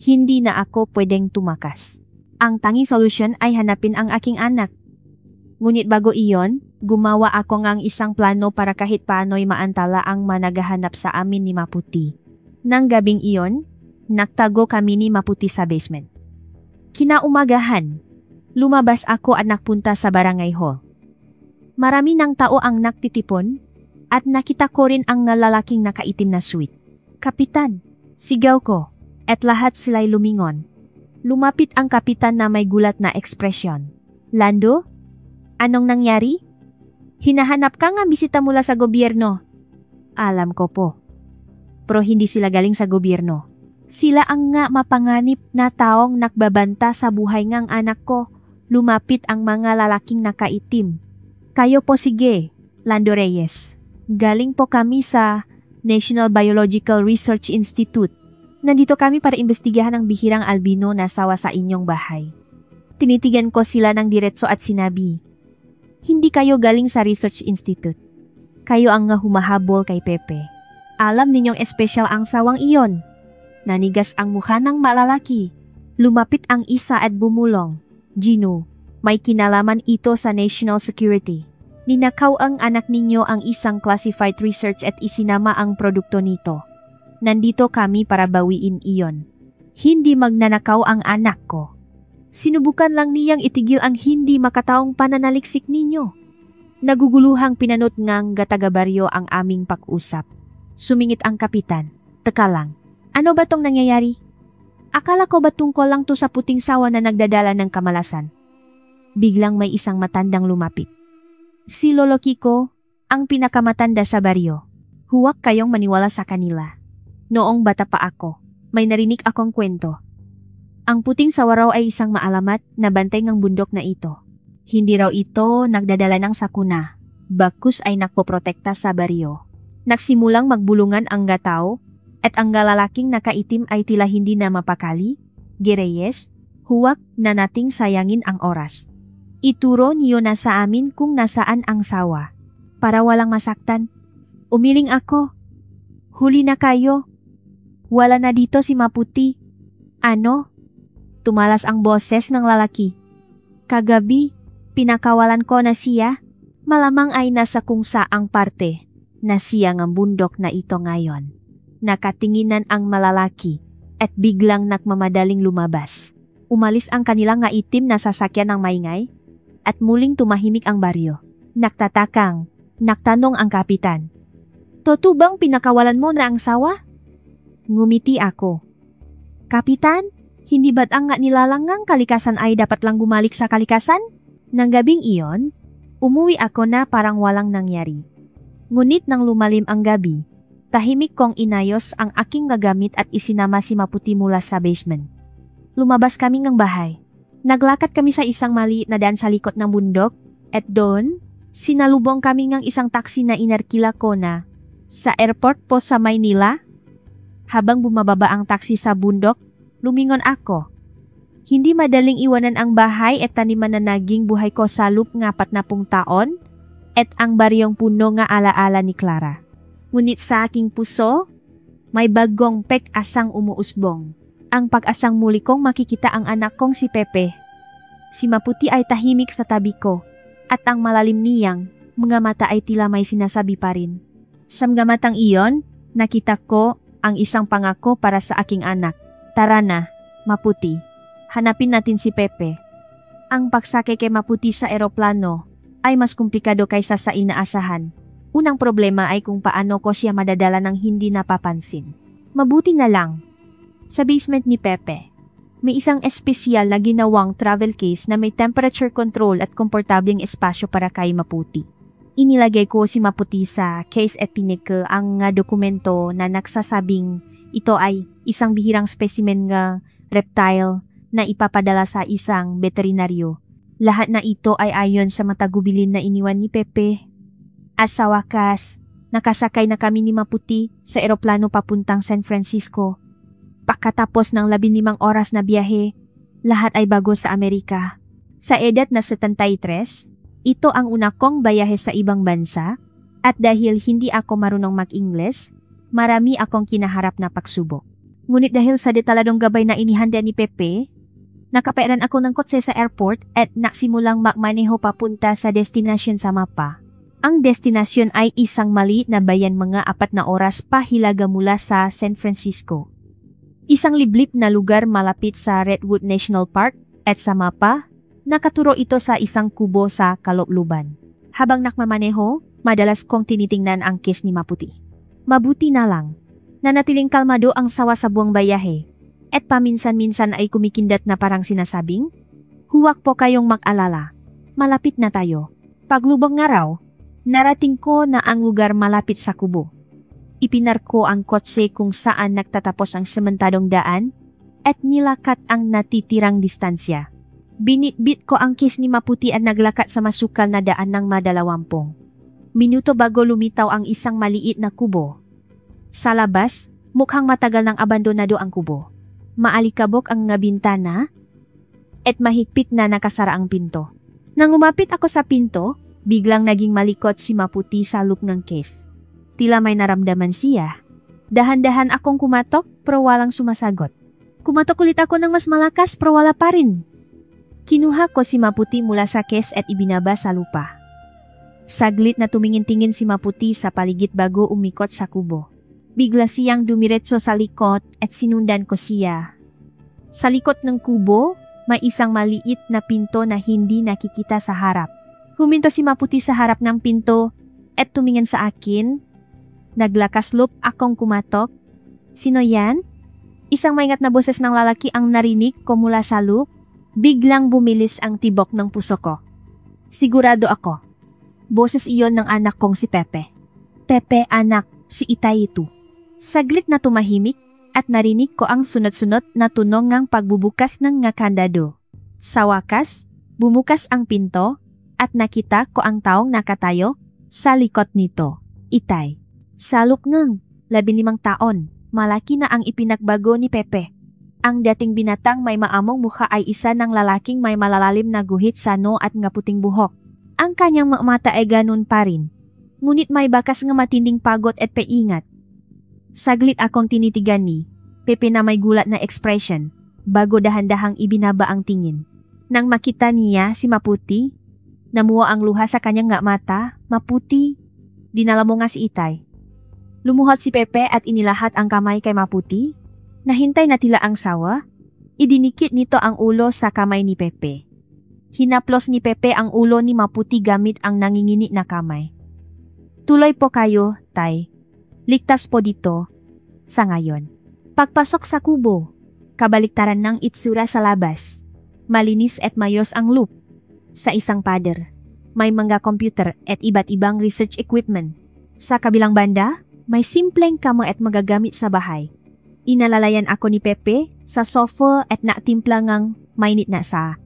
Hindi na ako pwedeng tumakas. Ang tanging solusyon ay hanapin ang aking anak. Ngunit bago iyon, gumawa ako ng isang plano para kahit paano'y maantala ang managahanap sa amin ni Maputi. Nang gabing iyon, nagtago kami ni Maputi sa basement. Kinaumagahan, lumabas ako at nagpunta sa barangay hall. Marami ng tao ang nagtitipon at nakita ko rin ang lalaking nakaitim na suit. Kapitan, sigaw ko, at lahat sila'y lumingon. Lumapit ang kapitan na may gulat na ekspresyon. Lando? Anong nangyari? Hinahanap ka nga bisita mula sa gobyerno. Alam ko po. Pero hindi sila galing sa gobyerno. Sila ang nga mapanganib na taong nagbabanta sa buhay ngang anak ko. Lumapit ang mga lalaking nakaitim. Kayo po sige, Lando Reyes. Galing po kami sa National Biological Research Institute. Nandito kami para imbestigahan ang bihirang albino na sawa sa inyong bahay. Tinitigan ko sila ng diretso at sinabi, hindi kayo galing sa Research Institute. Kayo ang nga humahabol kay Pepe. Alam ninyong espesyal ang sawang iyon. Nanigas ang mukha ng malalaki. Lumapit ang isa at bumulong. Gino, may kinalaman ito sa national security. Ninakaw ang anak ninyo ang isang classified research at isinama ang produkto nito. Nandito kami para bawiin iyon. Hindi magnanakaw ang anak ko. Sinubukan lang niyang itigil ang hindi makataong pananaliksik ninyo. Naguguluhang pinanot ngang gatagabaryo ang aming pag-usap. Sumingit ang kapitan. Teka lang, ano ba tong nangyayari? Akala ko ba tungkol lang to sa puting sawa na nagdadala ng kamalasan? Biglang may isang matandang lumapit. Si Lolo Kiko, ang pinakamatanda sa baryo. Huwag kayong maniwala sa kanila. Noong bata pa ako, may narinig akong kwento. Ang puting sawaraw ay isang maalamat na bantay ng bundok na ito. Hindi raw ito nagdadala ng sakuna. Bakus ay nagpoprotekta sa baryo. Nagsimulang magbulungan ang gataw at ang lalaking nakaitim ay tila hindi na mapakali. Gereyes, huwag na nating sayangin ang oras. Ituro niyo na sa amin kung nasaan ang sawa. Para walang masaktan. Umiling ako. Huli na kayo. Wala na dito si Maputi. Ano? Tumalas ang boses ng lalaki. Kagabi, pinakawalan ko na siya. Malamang ay nasa kung saang parte na siya ng bundok na ito ngayon. Nakatinginan ang malalaki at biglang nagmamadaling lumabas. Umalis ang kanilang nga itim na sasakyan ng maingay at muling tumahimik ang baryo. Nagtatakang, nagtanong ang kapitan. Totoo bang pinakawalan mo na ang sawa? Ngumiti ako. Kapitan? Hindi ba't ang nga nilalangang kalikasan ay dapat lang bumalik sa kalikasan? Nang gabing iyon, umuwi ako na parang walang nangyari. Ngunit nang lumalim ang gabi, tahimik kong inayos ang aking gagamit at isinama si Maputi mula sa basement. Lumabas kami ng bahay. Naglakad kami sa isang maliit na daan sa likod ng bundok at doon, sinalubong kami ng isang taxi na inarkila ko na sa airport po sa Maynila. Habang bumababa ang taxi sa bundok, lumingon ako. Hindi madaling iwanan ang bahay at taniman na naging buhay ko sa loop ng 40 taon at ang baryong puno nga alaala ni Clara. Ngunit sa aking puso, may bagong pek-asang umuusbong. Ang pag-asang muli kong makikita ang anak kong si Pepe. Si Maputi ay tahimik sa tabi ko at ang malalim niyang mga mata ay tila may sinasabi pa rin. Sa mga matang iyon, nakita ko ang isang pangako para sa aking anak. Tara na, Maputi. Hanapin natin si Pepe. Ang pagsakay kay Maputi sa eroplano ay mas komplikado kaysa sa inaasahan. Unang problema ay kung paano ko siya madadala ng hindi napapansin. Mabuti na lang. Sa basement ni Pepe, may isang espesyal na ginawang travel case na may temperature control at komportableng espasyo para kay Maputi. Inilagay ko si Maputi sa case at pinike ang dokumento na nagsasabing ito ay isang bihirang specimen nga reptile na ipapadala sa isang veterinaryo. Lahat na ito ay ayon sa matagubilin na iniwan ni Pepe. At sa wakas, nakasakay na kami ni Maputi sa eroplano papuntang San Francisco. Pagkatapos ng 15 oras na biyahe, lahat ay bago sa Amerika. Sa edad na 73, ito ang una kong bayahe sa ibang bansa at dahil hindi ako marunong mag-Ingles, marami akong kinaharap na pagsubok. Ngunit dahil sa detaladong gabay na inihanda ni Pepe, nakapairan ako ng kotse sa airport at naksimulang magmaneho papunta sa destinasyon sa mapa. Ang destinasyon ay isang maliit na bayan mga 4 na oras pa hilaga mula sa San Francisco. Isang liblib na lugar malapit sa Redwood National Park at sa mapa, nakaturo ito sa isang kubo sa kaloob-luban. Habang nakmamaneho, madalas kong tinitingnan ang case ni Maputi. Mabuti na lang, nanatiling kalmado ang sawa sa buong bayahe. At paminsan-minsan ay kumikindat na parang sinasabing, huwag po kayong mag-alala, malapit na tayo. Paglubog nga raw, narating ko na ang lugar malapit sa kubo. Ipinarko ang kotse kung saan nagtatapos ang sementadong daan at nilakat ang natitirang distansya. Binitbit ko ang case ni Maputi at naglakat sa masukal na daan ng madalawampung minuto bago lumitaw ang isang maliit na kubo. Sa labas, mukhang matagal nang abandonado ang kubo. Maalikabok ang nga bintana at mahigpit na nakasara ang pinto. Nang umapit ako sa pinto, biglang naging malikot si Maputi sa loop ng case. Tila may naramdaman siya. Dahan-dahan akong kumatok pero walang sumasagot. Kumatok ulit ako ng mas malakas pero wala pa rin. Kinuha ko si Maputi mula sa case at ibinaba sa lupa. Saglit na tumingin-tingin si Maputi sa paligid bago umikot sa kubo. Bigla siyang dumiretso sa likod at sinundan ko siya. Sa likod ng kubo, may isang maliit na pinto na hindi nakikita sa harap. Huminto si Maputi sa harap ng pinto at tumingin sa akin. Naglakas loob akong kumatok. Sino yan? Isang maingat na boses ng lalaki ang narinig ko mula sa loob. Biglang bumilis ang tibok ng puso ko. Sigurado ako. Boses iyon ng anak kong si Pepe. Pepe anak, si Itay ito. Saglit na tumahimik at narinig ko ang sunod-sunod na tunog ng pagbubukas ng nga kandado. Sa wakas, bumukas ang pinto at nakita ko ang taong nakatayo sa likod nito. Itay. Salok ngang, 15 taon, malaki na ang ipinagbago ni Pepe. Ang dating binatang may maamong mukha ay isa ng lalaking may malalalim na guhit sa noo at nga puting buhok. Ang kanyang mga mata ay ganun pa rin. Ngunit may bakas nga matinding pagod at paingat. Saglit akong tinitigan ni Pepe na may gulat na expression bago dahan-dahang ibinaba ang tingin. Nang makita niya si Maputi, namuha ang luha sa kanyang nga mata. Maputi, dinala mo nga si Itay. Lumuhod si Pepe at inilahat ang kamay kay Maputi. Nahintay na tila ang sawa. Idinikit nito ang ulo sa kamay ni Pepe. Hinaplos ni Pepe ang ulo ni Maputi gamit ang nangingini na kamay. Tuloy po kayo, Tay. Ligtas po dito sa ngayon. Pagpasok sa kubo, kabaliktaran ng itsura sa labas. Malinis at mayos ang loop. Sa isang pader, may mga computer at iba't ibang research equipment. Sa kabilang banda, may simpleng kamo at magagamit sa bahay. Inalalayan ako ni Pepe sa sofa at naktimpla ngang mainit na sa.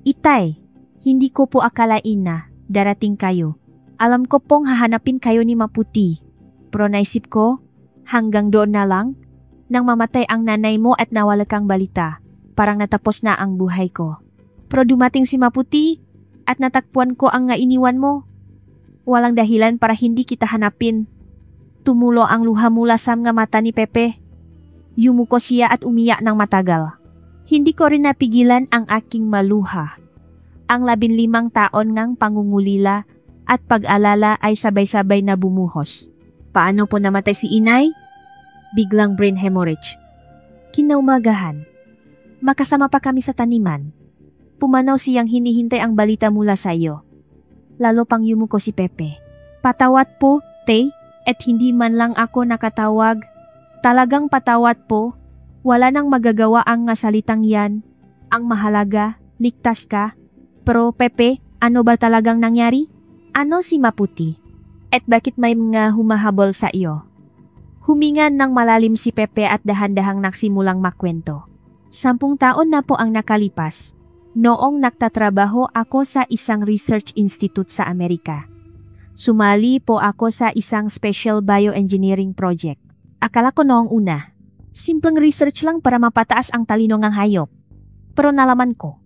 Itay, hindi ko po akalain na darating kayo. Alam ko pong hahanapin kayo ni Maputi. Pero naisip ko, hanggang doon na lang. Nang mamatay ang nanay mo at nawala kang balita, parang natapos na ang buhay ko. Pero dumating si Maputi at natakpuan ko ang nga iniwan mo. Walang dahilan para hindi kita hanapin. Tumulo ang luha mula sa mga mata ni Pepe. Yumuko siya at umiyak ng matagal. Hindi ko rin napigilan ang aking maluha. Ang 15 taon ngang pangungulila at pag-alala ay sabay-sabay na bumuhos. Paano po namatay si inay? Biglang brain hemorrhage. Kinaumagahan. Makasama pa kami sa taniman. Pumanaw siyang hinihintay ang balita mula sa iyo. Lalo pang yumuko si Pepe. Patawat po, Tay, at hindi man lang ako nakatawag. Talagang patawat po. Wala nang magagawa ang nga salitang yan. Ang mahalaga, ligtas ka. Pero Pepe, ano ba talagang nangyari? Ano si Maputi? At bakit may mga humahabol sa iyo? Huminga ng malalim si Pepe at dahan-dahang nagsimulang makwento. 10 taon na po ang nakalipas. Noong nagtatrabaho ako sa isang research institute sa Amerika. Sumali po ako sa isang special bioengineering project. Akala ko noong una, simpleng research lang para mapataas ang talino ng hayop. Pero nalaman ko,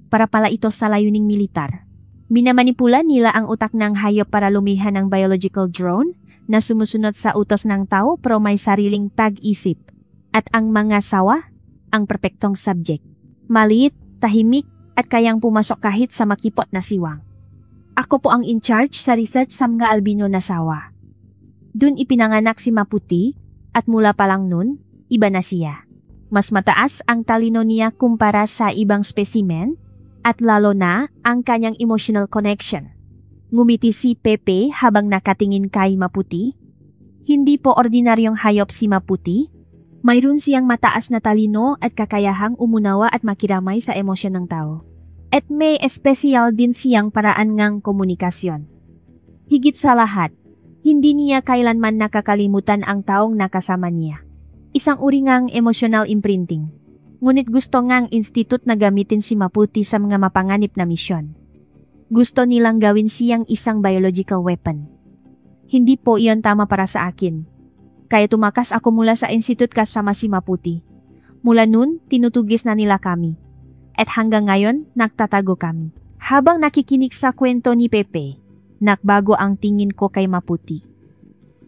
para pala ito sa layuning militar. Minamanipula nila ang utak ng hayop para lumihan ng biological drone na sumusunod sa utos ng tao pero may sariling pag-isip. At ang mga sawa, ang perpektong subject. Maliit, tahimik at kayang pumasok kahit sa makipot na siwang. Ako po ang in charge sa research sa mga albino na sawa. Dun ipinanganak si Maputi at mula pa lang nun, iba na siya. Mas mataas ang talino niya kumpara sa ibang specimen at lalo na ang kanyang emotional connection. Ngumiti si Pepe habang nakatingin kay Maputi. Hindi po ordinaryong hayop si Maputi. Mayroon siyang mataas na talino at kakayahang umunawa at makiramay sa emosyon ng tao. At may espesyal din siyang paraan ngang komunikasyon. Higit sa lahat, hindi niya kailanman nakakalimutan ang taong nakasama niya. Isang uri ngang emotional imprinting. Ngunit gusto ngang institute na gamitin si Maputi sa mga mapanganib na misyon. Gusto nilang gawin siyang isang biological weapon. Hindi po iyon tama para sa akin. Kaya tumakas ako mula sa institute kasama si Maputi. Mula nun, tinutugis na nila kami. At hanggang ngayon, nagtatago kami. Habang nakikinig sa kwento ni Pepe, nakbago ang tingin ko kay Maputi.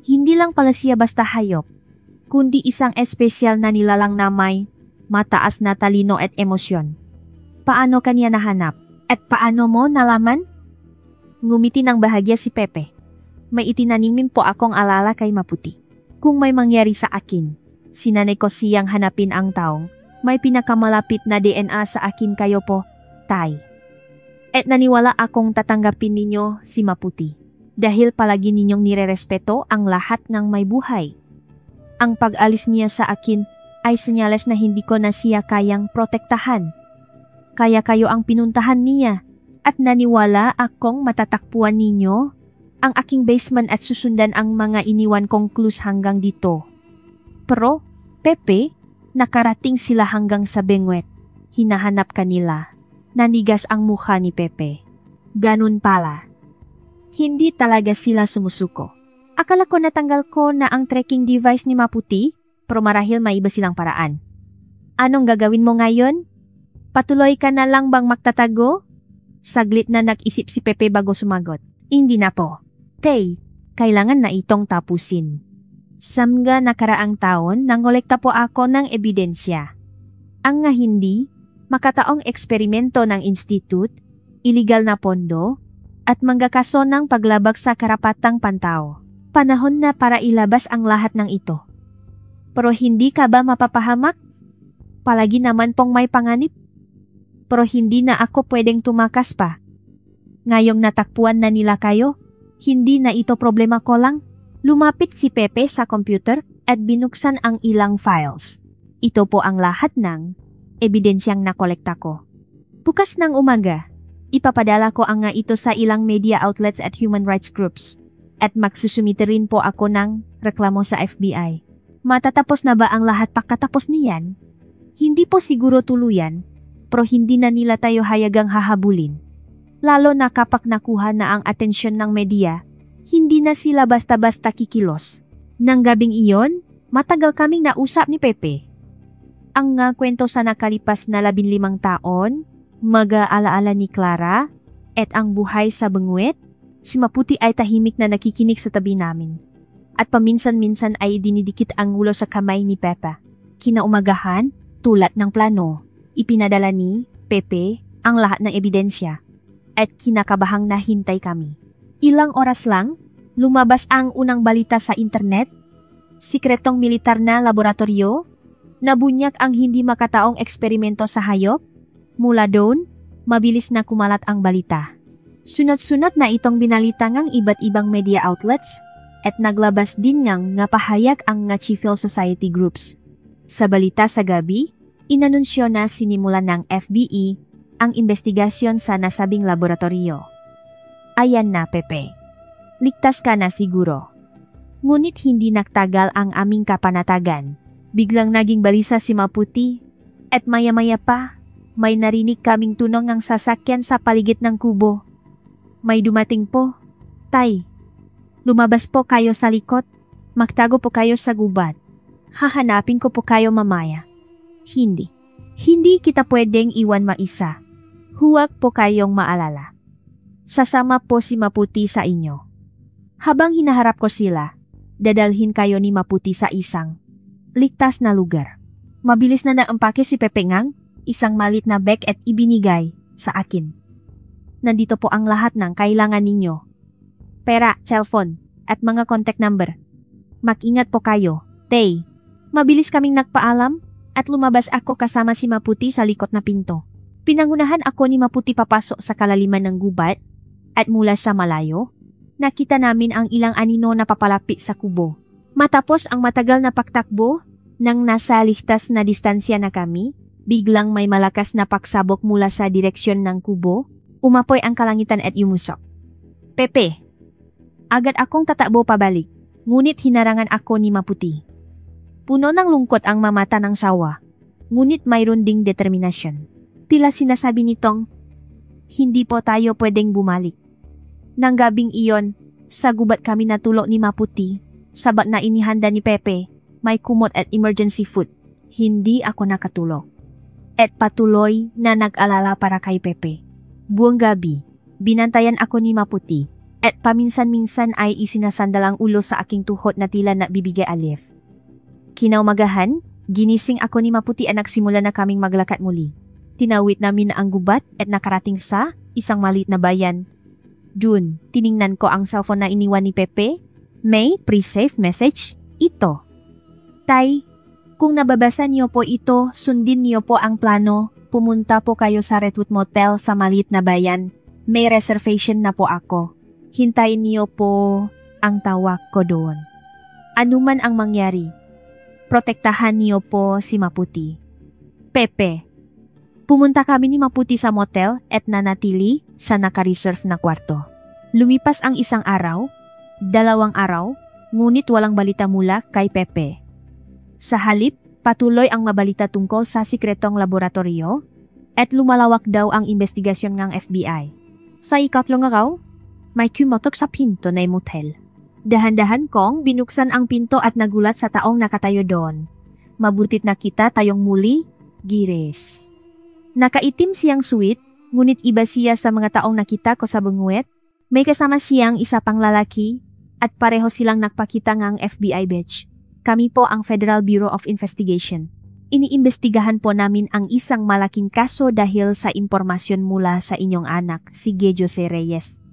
Hindi lang pala siya basta hayop, kundi isang espesyal na nilalang na may mataas na talino at emosyon. Paano kanya nahanap? At paano mo nalaman? Ngumiti ng bahagya si Pepe. May itinanimin po akong alala kay Maputi. Kung may mangyari sa akin, sinanay ko siyang hanapin ang taong may pinakamalapit na DNA sa akin kayo po, Tay. At naniwala akong tatanggapin ninyo si Maputi dahil palagi ninyong nirerespeto ang lahat ng may buhay. Ang pag-alis niya sa akin ay senyales na hindi ko na siya kayang protektahan. Kaya kayo ang pinuntahan niya at naniwala akong matatakpuan ninyo ang aking basement at susundan ang mga iniwan kong clues hanggang dito. Pero, Pepe, nakarating sila hanggang sa Benguet. Hinahanap kanila. Nanigas ang mukha ni Pepe. Ganun pala. Hindi talaga sila sumusuko. Akala ko natanggal ko na ang tracking device ni Maputi, pero marahil may iba silang paraan. Anong gagawin mo ngayon? Patuloy ka na lang bang magtatago? Saglit na nag-isip si Pepe bago sumagot. Hindi na po. Tay, kailangan na itong tapusin. Sa mga nakaraang taon, nangolekta po ako ng ebidensya. Ang nga hindi, makataong eksperimento ng institute, iligal na pondo, at manggakaso ng paglabag sa karapatang pantao. Panahon na para ilabas ang lahat ng ito. Pero hindi ka ba mapapahamak? Palagi naman pong may panganib. Pero hindi na ako pwedeng tumakas pa. Ngayong natakpuan na nila kayo, hindi na ito problema ko lang. Lumapit si Pepe sa computer at binuksan ang ilang files. Ito po ang lahat ng ebidensyang nakolekta ko. Bukas ng umaga, ipapadala ko ang nga ito sa ilang media outlets at human rights groups. At magsusumite rin po ako ng reklamo sa FBI. Matatapos na ba ang lahat pagkatapos niyan? Hindi po siguro tuluyan, pero hindi na nila tayo hayagang hahabulin. Lalo na kapag nakuha na ang atensyon ng media, hindi na sila basta-basta kikilos. Nang gabing iyon, Matagal kaming nausap ni Pepe. Ang nga kwento sa nakalipas na 15 taon, mag-aalaala ni Clara, at ang buhay sa bangwet, si Maputi ay tahimik na nakikinig sa tabi namin. At paminsan-minsan ay dinidikit ang ulo sa kamay ni Pepe. Kinaumagahan, tulad ng plano, ipinadala ni Pepe ang lahat ng ebidensya at kinakabahang nahintay kami. Ilang oras lang, lumabas ang unang balita sa internet, sikretong militar na laboratorio, nabunyak ang hindi makataong eksperimento sa hayop. Mula doon, mabilis na kumalat ang balita. Sunod-sunod na itong binalita ngang iba't ibang media outlets at naglabas din ngang nga pahayag ang nga civil society groups. Sa balita sa gabi, inanunsyo na sinimulan ng FBI ang investigasyon sa nasabing laboratorio. Ayan na, Pepe. Ligtas ka na siguro. Ngunit hindi nagtagal ang aming kapanatagan. Biglang naging balisa si Maputi at maya-maya pa, may narinig kaming tunog ng sasakyan sa paligid ng kubo. May dumating po. Tay, lumabas po kayo sa likod. Magtago po kayo sa gubat. Hahanapin ko po kayo mamaya. Hindi. Hindi kita pwedeng iwan maisa. Huwag po kayong maalala. Sasama po si Maputi sa inyo. Habang hinaharap ko sila, dadalhin kayo ni Maputi sa isang ligtas na lugar. Mabilis na naampake si Pepe ngang isang malit na bag at ibinigay sa akin. Nandito po ang lahat ng kailangan ninyo. Pera, cellphone, at mga contact number. Mag-ingat po kayo. Tay, mabilis kaming nagpaalam at lumabas ako kasama si Maputi sa likod na pinto. Pinangunahan ako ni Maputi papasok sa kalaliman ng gubat at mula sa malayo, nakita namin ang ilang anino na papalapit sa kubo. Matapos ang matagal na pagtakbo, nang nasa ligtas na distansya na kami, biglang may malakas na pagsabog mula sa direksyon ng kubo, umapoy ang kalangitan at yumusok. Pepe, agad akong tatakbo pabalik, ngunit hinarangan ako ni Maputi. Puno ng lungkot ang mamata ng sawa, ngunit mayroon ding determinasyon. Tila sinasabi nitong, hindi po tayo pwedeng bumalik. Nang gabing iyon, sa gubat kami natulog ni Maputi, sabat na inihanda ni Pepe, may kumot at emergency food. Hindi ako nakatulog. At patuloy na nag-alala para kay Pepe. Buong gabi, binantayan ako ni Maputi at paminsan-minsan ay isinasandal ang ulo sa aking tuhod na tila nagbibigay alif. Kinaumagahan, ginising ako ni Maputi at nagsimula na kaming maglakad muli. Tinawid namin na ang gubat at nakarating sa isang maliit na bayan. Dun, tiningnan ko ang cellphone na iniwan ni Pepe. May pre-save message. Ito. Tay, kung nababasa niyo po ito, sundin niyo po ang plano. Pumunta po kayo sa Redwood Motel sa maliit na bayan. May reservation na po ako. Hintayin niyo po ang tawag ko doon. Anuman ang mangyari, protektahan niyo po si Maputi. Pepe. Pumunta kami ni Maputi sa motel at nanatili sa naka-reserve na kwarto. Lumipas ang isang araw, 2 araw, ngunit walang balita mula kay Pepe. Sa halip, patuloy ang mabalita tungkol sa sikretong laboratorio at lumalawak daw ang investigasyon ng FBI. Sa ikatlong araw, may kumatok sa pinto na motel. Dahan-dahan kong binuksan ang pinto at nagulat sa taong nakatayo doon. Mabutit nakita tayong muli, Gires. Nakaitim siyang suit, ngunit iba siya sa mga taong nakita ko sa bungwet. May kasama siyang isa pang lalaki at pareho silang nagpakita ng FBI badge. Kami po ang Federal Bureau of Investigation. Iniimbestigahan po namin ang isang malaking kaso dahil sa impormasyon mula sa inyong anak, si Jose Reyes.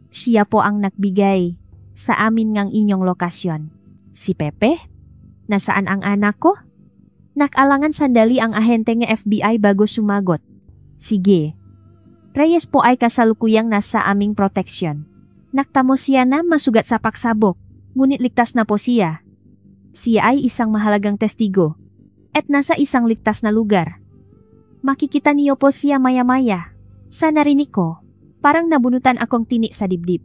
Siya po ang nagbigay sa amin ng inyong lokasyon. Si Pepe? Nasaan ang anak ko? Nakalangan sandali ang ahente ng FBI bago sumagot. Sige. Reyes po ay kasalukuyang nasa aming proteksyon. Naktamo siya na masugat sa pagsabog, ngunit ligtas na po siya. Siya ay isang mahalagang testigo at nasa isang ligtas na lugar. Makikita niyo po siya maya-maya. Sa narinig ko, parang nabunutan akong tinik sa dibdib.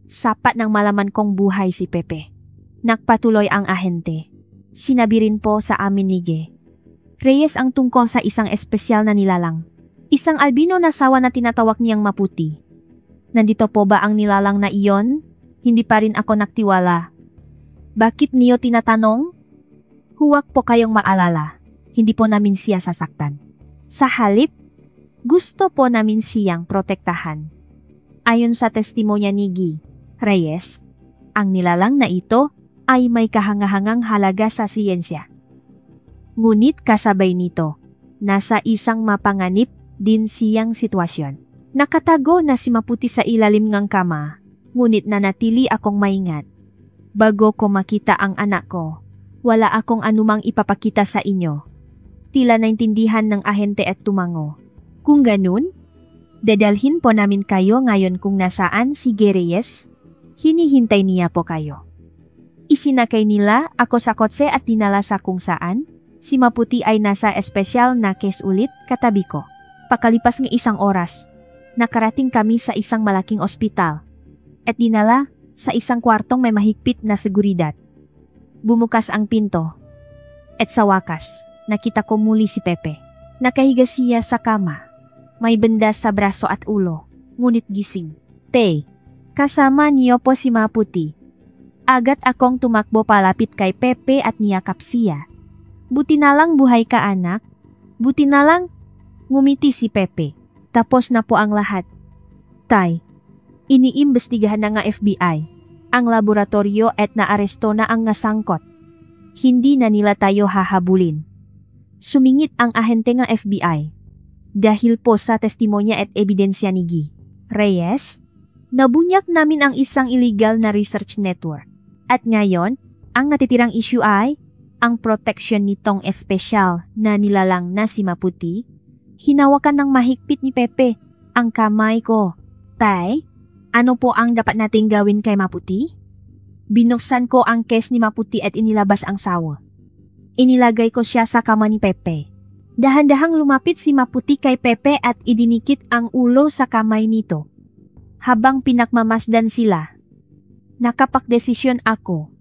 Sapat ng malaman kong buhay si Pepe. Nagpatuloy ang ahente. Sinabi rin po sa amin ni Ge. Reyes ang tungkol sa isang espesyal na nilalang. Isang albino na sawa na tinatawag niyang Maputi. Nandito po ba ang nilalang na iyon? Hindi pa rin ako naktiwala. Bakit niyo tinatanong? Huwag po kayong maalala, hindi po namin siya sasaktan. Sa halip, gusto po namin siyang protektahan. Ayon sa testimonya ni Guy Reyes, ang nilalang na ito ay may kahangahangang halaga sa siyensya. Ngunit kasabay nito, nasa isang mapanganib din siyang sitwasyon. Nakatago na si Maputi sa ilalim ng kama, ngunit nanatili akong maingat. Bago ko makita ang anak ko, wala akong anumang ipapakita sa inyo. Tila naintindihan ng ahente at tumango. Kung ganun, dadalhin po namin kayo ngayon kung nasaan si Reyes. Hinihintay niya po kayo. Isinakay nila ako sa kotse at dinala sa kung saan si Maputi ay nasa espesyal na case ulit katabi ko. Pakalipas ng isang oras, nakarating kami sa isang malaking ospital at dinala sa isang kwartong may mahigpit na seguridad. Bumukas ang pinto at sa wakas, nakita ko muli si Pepe. Nakahiga siya sa kama. May benda sa braso at ulo, ngunit gising. Kasama niyo po si Maputi. Agad akong tumakbo palapit kay Pepe at niyakap siya. Buti na lang buhay ka anak. Buti na lang, ngumiti si Pepe. Tapos na po ang lahat. Tay, iniimbestigahan na nga FBI ang laboratorio at naaresto na ang nasangkot. Hindi na nila tayo hahabulin. Sumingit ang ahente ng FBI. Dahil po sa testimonya at ebidensya ni Guy Reyes, nabunyak namin ang isang illegal na research network. At ngayon, ang natitirang issue ay ang protection nitong espesyal na nilalang na si Maputi. Hinawakan ng mahigpit ni Pepe ang kamay ko. Tay, ano po ang dapat nating gawin kay Maputi? Binuksan ko ang case ni Maputi at inilabas ang sawa. Inilagay ko siya sa kama ni Pepe. Dahan-dahang lumapit si Maputi kay Pepe at idinikit ang ulo sa kamay nito. Habang pinakmamasdan sila, nakapagdesisyon ako.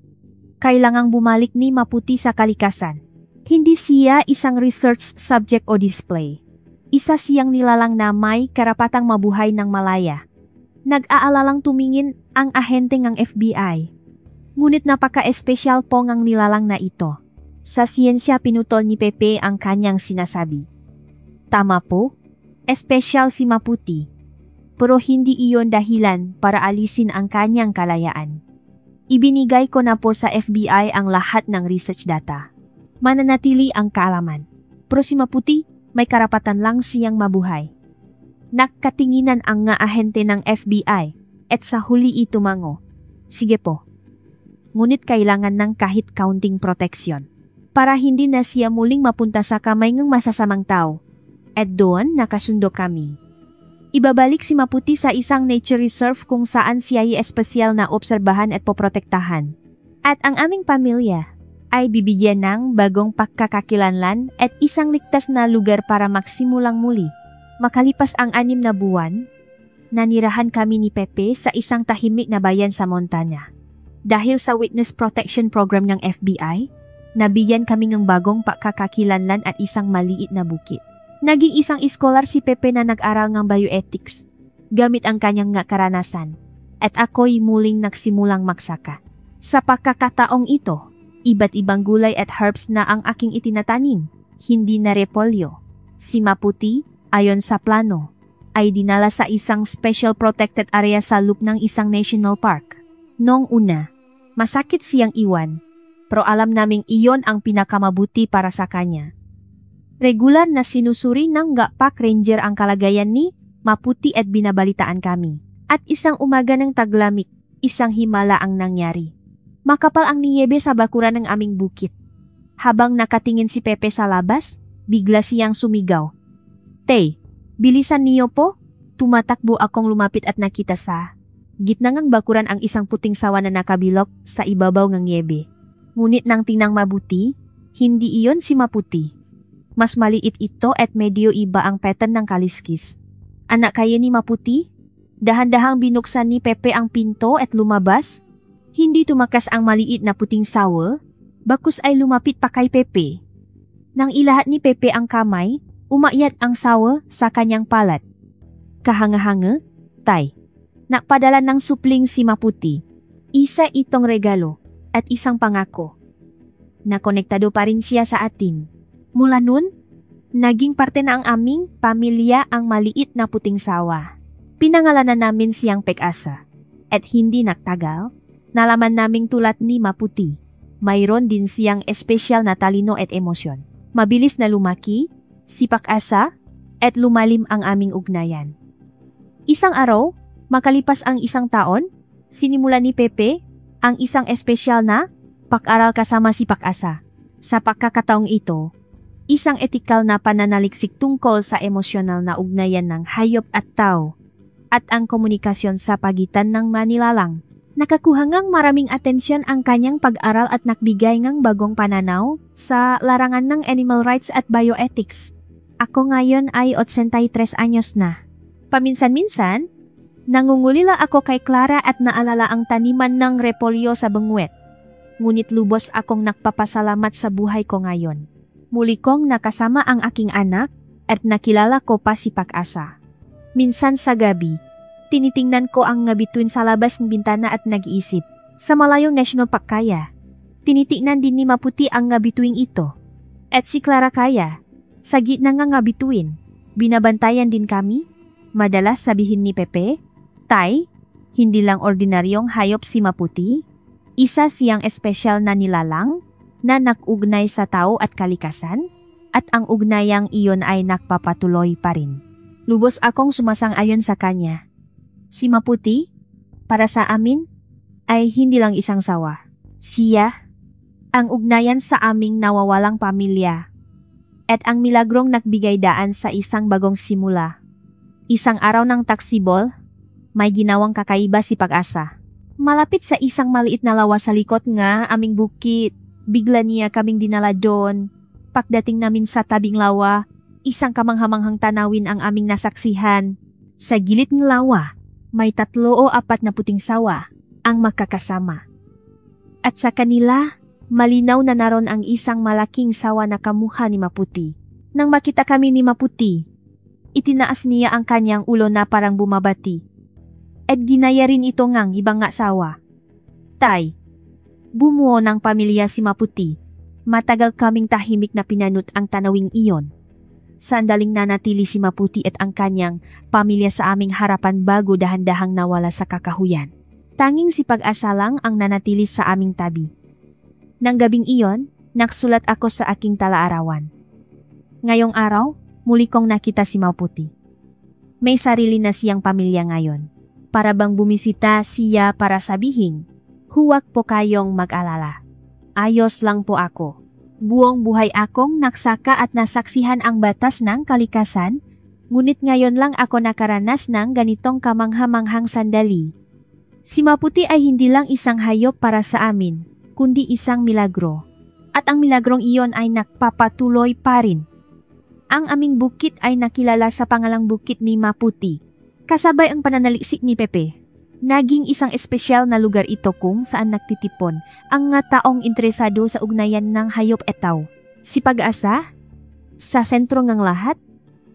Kailangang bumalik ni Maputi sa kalikasan. Hindi siya isang research subject o display. Isa siyang nilalang na may karapatang mabuhay ng malaya. Nag-aalalang tumingin ang ahente ng FBI. Ngunit napaka-espesyal po ng nilalang na ito. Sa siyensya pinutol ni Pepe ang kanyang sinasabi. Tama po, espesyal si Maputi. Pero hindi iyon dahilan para alisin ang kanyang kalayaan. Ibinigay ko na po sa FBI ang lahat ng research data. Mananatili ang kaalaman. Pero si Maputi, may karapatan lang siyang mabuhay. Nakatinginan ang nga ahente ng FBI at sa huli itumango. Sige po. Ngunit kailangan ng kahit kaunting proteksyon para hindi na siya muling mapunta sa kamay ng masasamang tao. At doon nakasundo kami. Ibabalik si Maputi sa isang nature reserve kung saan siya ay espesyal na obserbahan at poprotektahan. At ang aming pamilya ay bibigyan ng bagong pagkakakilanlan at isang ligtas na lugar para magsimulang muli. Makalipas ang 6 na buwan, nanirahan kami ni Pepe sa isang tahimik na bayan sa Montana. Dahil sa Witness Protection Program ng FBI, nabigyan kami ng bagong pagkakakilanlan at isang maliit na bukid. Naging isang iskolar si Pepe na nag-aral ng bioethics, gamit ang kanyang nga karanasan. At ako'y muling nagsimulang magsaka. Sa pagkakataong ito, iba't ibang gulay at herbs na ang aking itinatanim, hindi na repolyo. Si Maputi, ayon sa plano, ay dinala sa isang special protected area sa loop ng isang national park. Noong una, masakit siyang iwan, pero alam naming iyon ang pinakamabuti para sa kanya. Regular na sinusuri ng Park Ranger ang kalagayan ni Maputi at binabalitaan kami. At isang umaga ng taglamig, isang himala ang nangyari. Makapal ang niyebe sa bakuran ng aming bukid. Habang nakatingin si Pepe sa labas, bigla siyang sumigaw. Tay, bilisan niyo po? Tumatakbo akong lumapit at nakita sa gitna ng bakuran ang isang puting sawa na nakabilok sa ibabaw ng niyebe. Ngunit nang tinang mabuti, hindi iyon si Maputi. Mas maliit ito at medyo iba ang pattern ng kaliskis. Anak kaya ni Maputi? Dahan-dahang binuksan ni Pepe ang pinto at lumabas. Hindi tumakas ang maliit na puting sawa, bakus ay lumapit pa kay Pepe. Nang ilahat ni Pepe ang kamay, umakyat ang sawa sa kanyang palat. Kahanga-hanga, tay, nakpadala ng supling si Maputi. Isa itong regalo at isang pangako. na konektado pa rin siya sa atin. Mula nun, naging parte na ang aming pamilya ang maliit na puting sawa. Pinangalanan namin siyang Pek-asa. At hindi nagtagal, nalaman naming tulad ni Maputi. Mayroon din siyang espesyal na talino at emosyon. Mabilis na lumaki, si Pek-asa, at lumalim ang aming ugnayan. Isang araw, makalipas ang isang taon, sinimula ni Pepe ang isang espesyal na pag-aral kasama si Pek-asa. Sa pagkakataong ito, isang etikal na pananaliksik tungkol sa emosyonal na ugnayan ng hayop at tao at ang komunikasyon sa pagitan ng manilalang. Nakakuha ngang maraming atensyon ang kanyang pag-aral at nagbigay ngang bagong pananaw sa larangan ng animal rights at bioethics. Ako ngayon ay 83 anyos na. Paminsan-minsan, nangungulila ako kay Clara at naalala ang taniman ng repolyo sa Benguet. Ngunit lubos akong nagpapasalamat sa buhay ko ngayon. Muli kong nakasama ang aking anak at nakilala ko pa si Pek-asa. Minsan sa gabi, tinitingnan ko ang ngabituin sa labas ng bintana at nag-iisip. Sa malayong National Park kaya, tinitingnan din ni Maputi ang ngabituin ito. At si Clara kaya, sa gitna ng ngabituin, binabantayan din kami. Madalas sabihin ni Pepe, Tay, hindi lang ordinaryong hayop si Maputi, isa siyang espesyal na nilalang na nag-ugnay sa tao at kalikasan, at ang ugnayang iyon ay nagpapatuloy pa rin. Lubos akong sumasang-ayon sa kanya. Si Maputi, para sa amin, ay hindi lang isang sawa. Siya, ang ugnayan sa aming nawawalang pamilya, at ang milagrong nagbigay daan sa isang bagong simula. Isang araw ng taksibol, may ginawang kakaiba si Pek-asa. Malapit sa isang maliit na lawa sa likod nga aming bukit, bigla niya kaming dinala doon. Pagdating namin sa tabing lawa, isang kamanghamanghang tanawin ang aming nasaksihan. Sa gilid ng lawa, may 3 o 4 na puting sawa ang magkakasama. At sa kanila, malinaw na naroon ang isang malaking sawa na kamukha ni Maputi. Nang makita kami ni Maputi, itinaas niya ang kanyang ulo na parang bumabati. At ginaya rin ito ngang ibang nga sawa. Tay, bumuo ng pamilya si Maputi. Matagal kaming tahimik na pinanut ang tanawing iyon. Sandaling nanatili si Maputi at ang kanyang pamilya sa aming harapan bago dahan-dahang nawala sa kakahuyan. Tanging si Pek-asa lang ang nanatili sa aming tabi. Nang gabing iyon, nagsulat ako sa aking talaarawan. Ngayong araw, muli kong nakita si Maputi. May sarili na siyang pamilya ngayon. Para bang bumisita siya para sabihin, huwag po kayong mag-alala. Ayos lang po ako. Buong buhay akong nagsaka at nasaksihan ang batas ng kalikasan, ngunit ngayon lang ako nakaranas ng ganitong kamangha-manghang sandali. Si Maputi ay hindi lang isang hayop para sa amin, kundi isang milagro. At ang milagrong iyon ay nagpapatuloy pa rin. Ang aming bukit ay nakilala sa pangalang Bukit ni Maputi. Kasabay ang pananaliksik ni Pepe. Naging isang espesyal na lugar ito kung saan nagtitipon ang nga taong interesado sa ugnayan ng hayop at tao. Si Pek-asa, sa sentro ng lahat,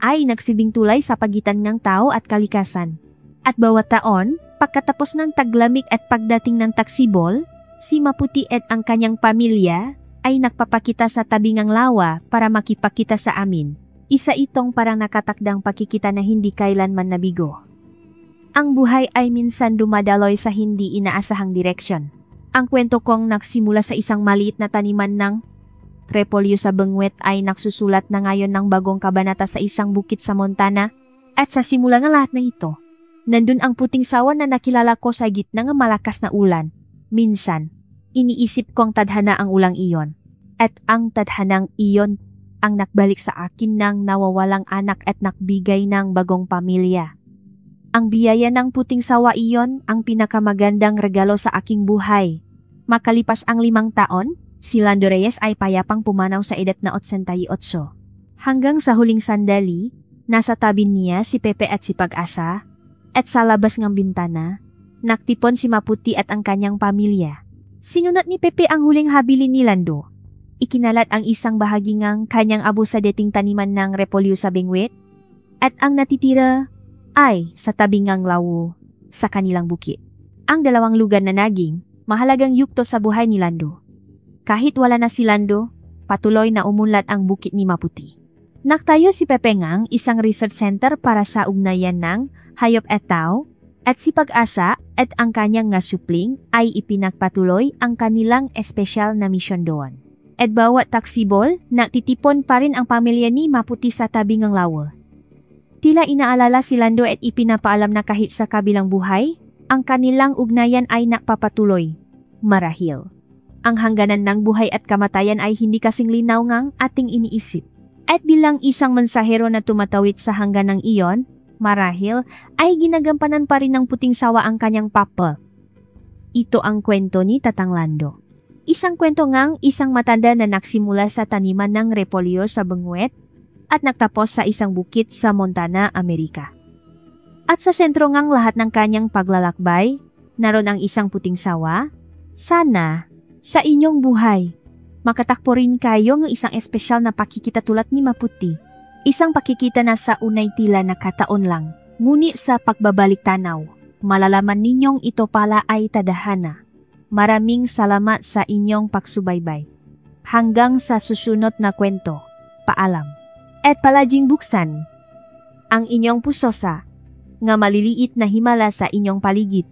ay nagsilbing tulay sa pagitan ng tao at kalikasan. At bawat taon, pagkatapos ng taglamig at pagdating ng taksibol, si Maputi at ang kanyang pamilya ay nagpapakita sa tabi ng lawa para makipakita sa amin. Isa itong parang nakatakdang pakikita na hindi kailanman nabigo. Ang buhay ay minsan dumadaloy sa hindi inaasahang direksyon. Ang kwento kong nagsimula sa isang maliit na taniman ng repolyo sa Benguet ay nagsusulat na ngayon ng bagong kabanata sa isang bukit sa Montana. At sa simula ng lahat ng ito, nandun ang puting sawa na nakilala ko sa gitna ng malakas na ulan. Minsan, iniisip kong tadhana ang ulang iyon. At ang tadhanang iyon ang nakbalik sa akin ng nawawalang anak at nakbigay ng bagong pamilya. Ang biyaya ng puting sawa iyon ang pinakamagandang regalo sa aking buhay. Makalipas ang 5 taon, si Lando Reyes ay payapang pumanaw sa edad na 88. Hanggang sa huling sandali, nasa tabi niya si Pepe at si Pek-asa, at sa labas ng bintana, naktipon si Maputi at ang kanyang pamilya. Sinunod ni Pepe ang huling habilin ni Lando. Ikinalat ang isang bahagi ng kanyang abo sa dating taniman ng repolyo sa Benguet, at ang natitira ay sa tabi ng lawo sa kanilang bukit. Ang 2 lugar na naging mahalagang yugto sa buhay ni Lando. Kahit wala na si Lando, patuloy na umunlad ang bukid ni Maputi. Nagtayo si Pepe Ngang isang research center para sa ugnayan ng hayop at tao, at si Pag-asa at ang kanyang nga supling ay ipinagpatuloy ang kanilang espesyal na misyon doon. At bawat taksibol, nagtitipon pa rin ang pamilya ni Maputi sa tabi ng lawa. Tila inaalala si Lando at ipinapaalam na kahit sa kabilang buhay, ang kanilang ugnayan ay nakpapatuloy. Marahil, ang hangganan ng buhay at kamatayan ay hindi kasing linaw ngang ating iniisip. At bilang isang mensahero na tumatawid sa hangganang iyon, marahil ay ginagampanan pa rin ng puting sawa ang kanyang papa. Ito ang kwento ni Tatang Lando. Isang kwento ngang isang matanda na nagsimula sa taniman ng repolyo sa Benguet at nagtapos sa isang bukid sa Montana, Amerika. At sa sentro ngang lahat ng kanyang paglalakbay, naroon ang isang puting sawa. Sana, sa inyong buhay, makatakpo rin kayo ng isang espesyal na pakikita tulad ni Maputi. Isang pakikita na sa unay tila nakataon lang, ngunit sa pagbabalik tanaw, malalaman ninyong ito pala ay tadhana. Maraming salamat sa inyong pagsubaybay. Hanggang sa susunod na kwento, paalam. At palaging buksan ang inyong puso sa nga maliliit na himala sa inyong paligid.